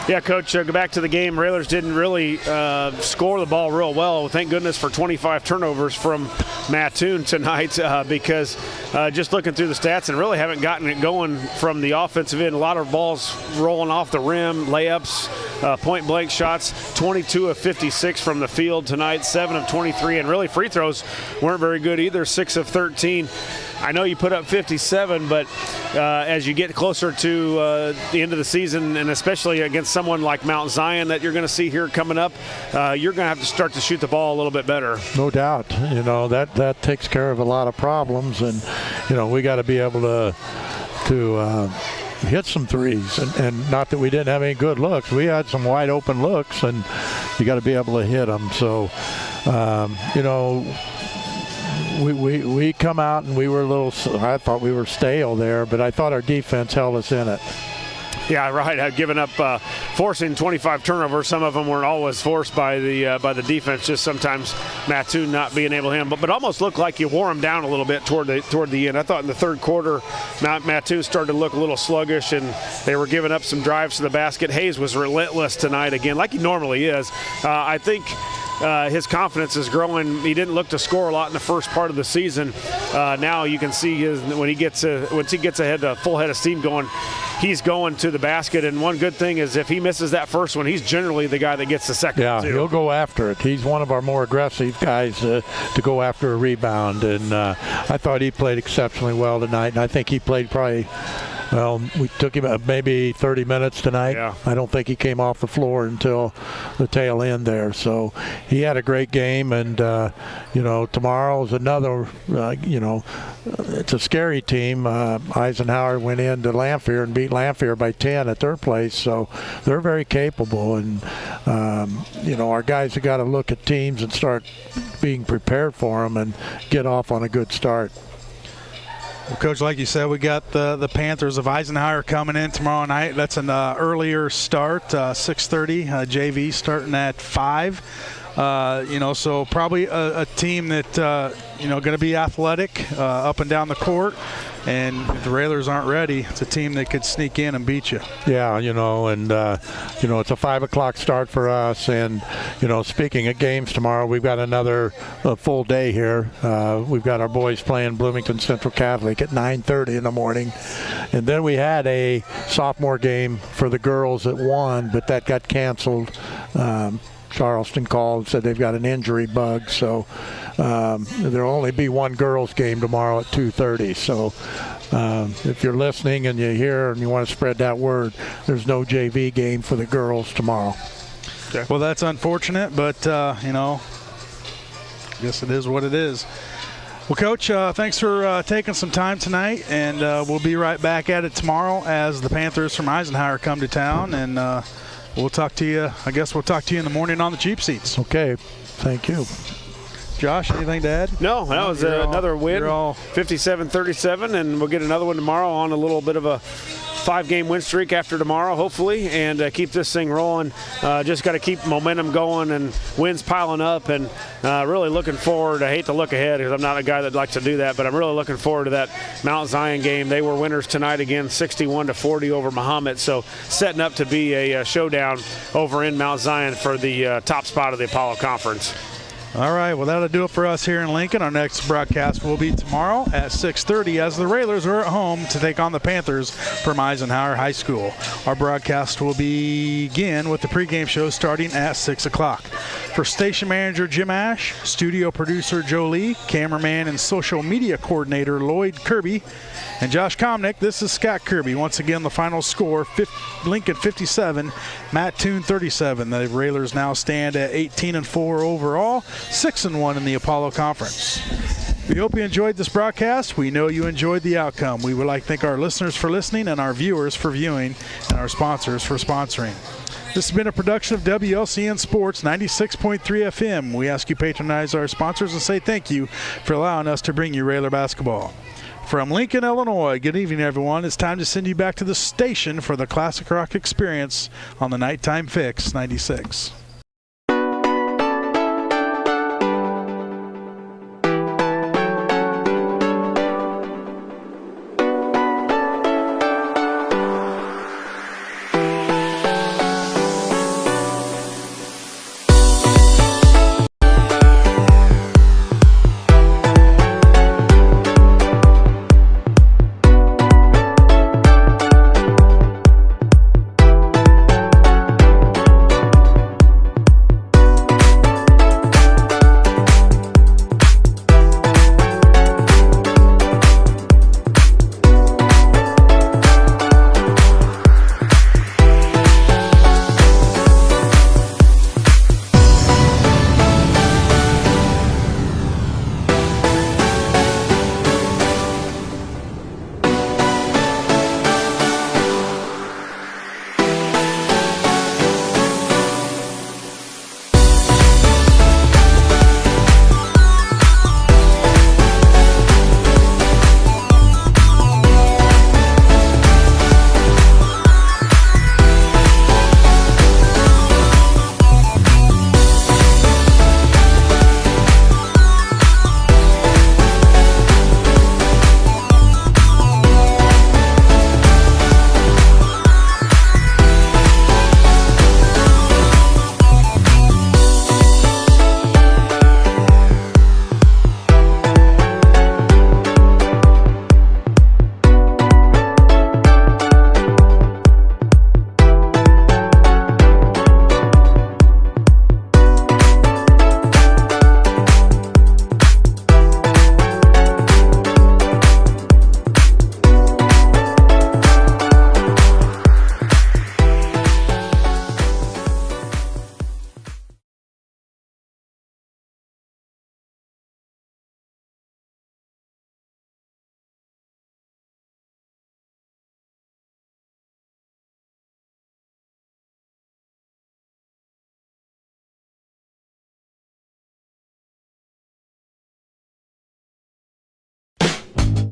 Yeah, Coach, go back to the game. Railers didn't really score the ball real well. Thank goodness for 25 turnovers from Mattoon tonight because just looking through the stats and really haven't gotten it going from the offensive end. A lot of balls rolling off the rim, layups, point-blank shots, 22 of 56 from the field tonight, 7 of 23, and really free throws weren't very good either, 6 of 13. I know you put up 57, but as you get closer to the end of the season, and especially against someone like Mount Zion that you're going to see here coming up, you're going to have to start to shoot the ball a little bit better. No doubt. You know, that takes care of a lot of problems, and, you know, we got to be able to hit some threes, and not that we didn't have any good looks. We had some wide open looks, and you got to be able to hit them. So, you know, we come out and we were I thought we were stale there, but I thought our defense held us in it. Yeah, right. I've given up forcing 25 turnovers. Some of them weren't always forced by the defense. Just sometimes Mattoon not being able to handle. But almost looked like you wore them down a little bit toward the end. I thought in the third quarter, Mattoon started to look a little sluggish, and they were giving up some drives to the basket. Hayes was relentless tonight again, like he normally is. I think his confidence is growing. He didn't look to score a lot in the first part of the season. Now you can see once he gets ahead, a full head of steam going, he's going to the basket. And one good thing is if he misses that first one, he's generally the guy that gets the second one too. He'll go after it. He's one of our more aggressive guys to go after a rebound. And I thought he played exceptionally well tonight. And I think he played probably, well, we took him maybe 30 minutes tonight. Yeah. I don't think he came off the floor until the tail end there. So he had a great game, and, you know, tomorrow's another, you know, it's a scary team. Eisenhower went into Lamphere and beat Lamphere by 10 at their place. So they're very capable. And, you know, our guys have got to look at teams and start being prepared for them and get off on a good start. Well, Coach, like you said, we got the Panthers of Eisenhower coming in tomorrow night. That's an earlier start, 6:30. JV starting at 5. You know, so probably a team that, you know, going to be athletic up and down the court. And if the Railers aren't ready, it's a team that could sneak in and beat you. Yeah, you know, and, you know, it's a 5 o'clock start for us. And, you know, speaking of games tomorrow, we've got another full day here. We've got our boys playing Bloomington Central Catholic at 9:30 in the morning. And then we had a sophomore game for the girls at 1, but that got canceled. Charleston called and said they've got an injury bug, so there'll only be one girls game tomorrow at 2:30. So if you're listening and you hear and you want to spread that word, there's no JV game for the girls tomorrow. Okay. Well, that's unfortunate, but you know, I guess it is what it is. Well, Coach, thanks for taking some time tonight, and we'll be right back at it tomorrow as the Panthers from Eisenhower come to town, and we'll talk to you. I guess we'll talk to you in the morning on the cheap seats. Okay. Thank you. Josh, anything to add? No, that was another win, 57-37, and we'll get another one tomorrow on a little bit of a 5-game win streak after tomorrow, hopefully, and keep this thing rolling. Just got to keep momentum going and wins piling up, and really looking forward. I hate to look ahead because I'm not a guy that likes to do that, but I'm really looking forward to that Mount Zion game. They were winners tonight again, 61-40 over Muhammad, so setting up to be a showdown over in Mount Zion for the top spot of the Apollo Conference. All right, well, that'll do it for us here in Lincoln. Our next broadcast will be tomorrow at 6:30 as the Railers are at home to take on the Panthers from Eisenhower High School. Our broadcast will begin with the pregame show starting at 6 o'clock. For station manager Jim Ash, studio producer Joe Lee, cameraman and social media coordinator Lloyd Kirby, and Josh Komnick, this is Scott Kirby. Once again, the final score, Lincoln 57, Mattoon 37. The Railers now stand at 18-4 overall, 6-1 in the Apollo Conference. We hope you enjoyed this broadcast. We know you enjoyed the outcome. We would like to thank our listeners for listening and our viewers for viewing and our sponsors for sponsoring. This has been a production of WLCN Sports 96.3 FM. We ask you to patronize our sponsors and say thank you for allowing us to bring you Railer basketball. From Lincoln, Illinois, good evening, everyone. It's time to send you back to the station for the Classic Rock Experience on the Nighttime Fix 96.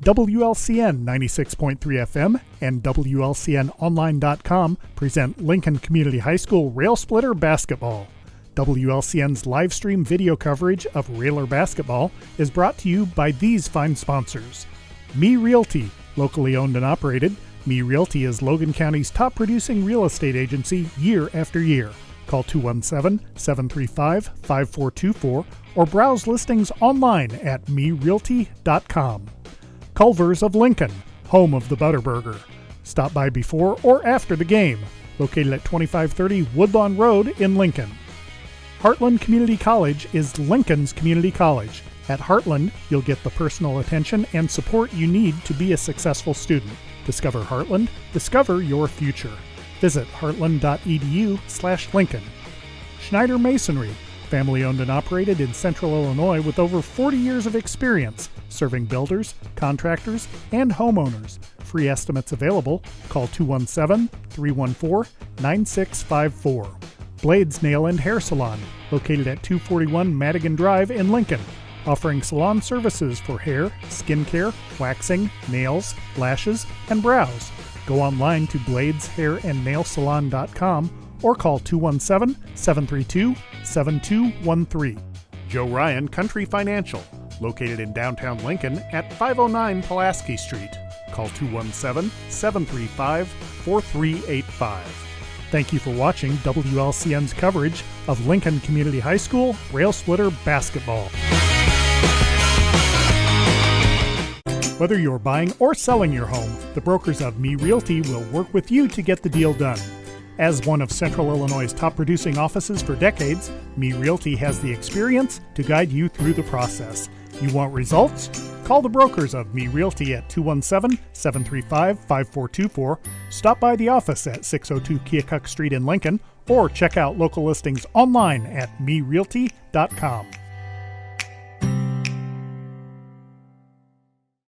WLCN 96.3 FM and WLCNonline.com present Lincoln Community High School Rail Splitter Basketball. WLCN's live stream video coverage of Railer basketball is brought to you by these fine sponsors. Me Realty, locally owned and operated. Me Realty is Logan County's top producing real estate agency year after year. Call 217-735-5424 or browse listings online at merealty.com. Culver's of Lincoln, home of the Butterburger. Stop by before or after the game, located at 2530 Woodlawn Road in Lincoln. Heartland Community College is Lincoln's community college. At Heartland, you'll get the personal attention and support you need to be a successful student. Discover Heartland, discover your future. Visit heartland.edu/Lincoln. Schneider Masonry, family owned and operated in Central Illinois with over 40 years of experience, serving builders, contractors, and homeowners. Free estimates available. Call 217-314-9654. Blades Nail and Hair Salon, located at 241 Madigan Drive in Lincoln, offering salon services for hair, skincare, waxing, nails, lashes, and brows. Go online to bladeshairandnailsalon.com or call 217-732-7213. Joe Ryan Country Financial, located in downtown Lincoln at 509 Pulaski Street. Call 217-735-4385. Thank you for watching WLCN's coverage of Lincoln Community High School Rail Splitter Basketball. Whether you're buying or selling your home, the brokers of Me Realty will work with you to get the deal done. As one of Central Illinois' top producing offices for decades, Me Realty has the experience to guide you through the process. You want results? Call the brokers of Me Realty at 217-735-5424, stop by the office at 602 Keokuk Street in Lincoln, or check out local listings online at merealty.com.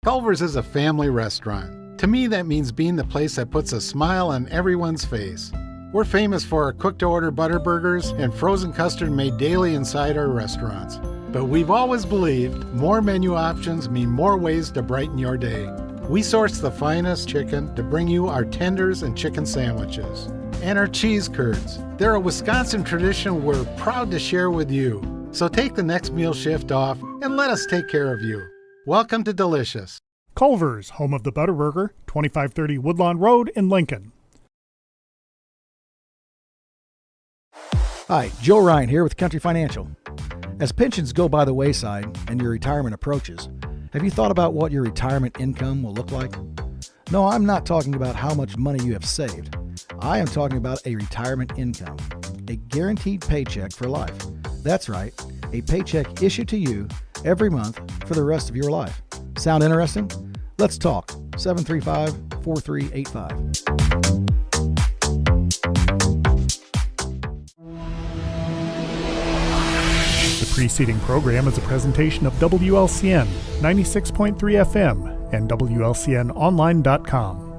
Culver's is a family restaurant. To me, that means being the place that puts a smile on everyone's face. We're famous for our cooked-to-order butter burgers and frozen custard made daily inside our restaurants. But we've always believed more menu options mean more ways to brighten your day. We source the finest chicken to bring you our tenders and chicken sandwiches. And our cheese curds. They're a Wisconsin tradition we're proud to share with you. So take the next meal shift off and let us take care of you. Welcome to Delicious. Culver's, home of the Butterburger, 2530 Woodlawn Road in Lincoln. Hi, Joe Ryan here with Country Financial. As pensions go by the wayside and your retirement approaches, have you thought about what your retirement income will look like? No, I'm not talking about how much money you have saved. I am talking about a retirement income, a guaranteed paycheck for life. That's right, a paycheck issued to you every month for the rest of your life. Sound interesting? Let's talk. 735-4385. The preceding program is a presentation of WLCN 96.3 FM and WLCNonline.com.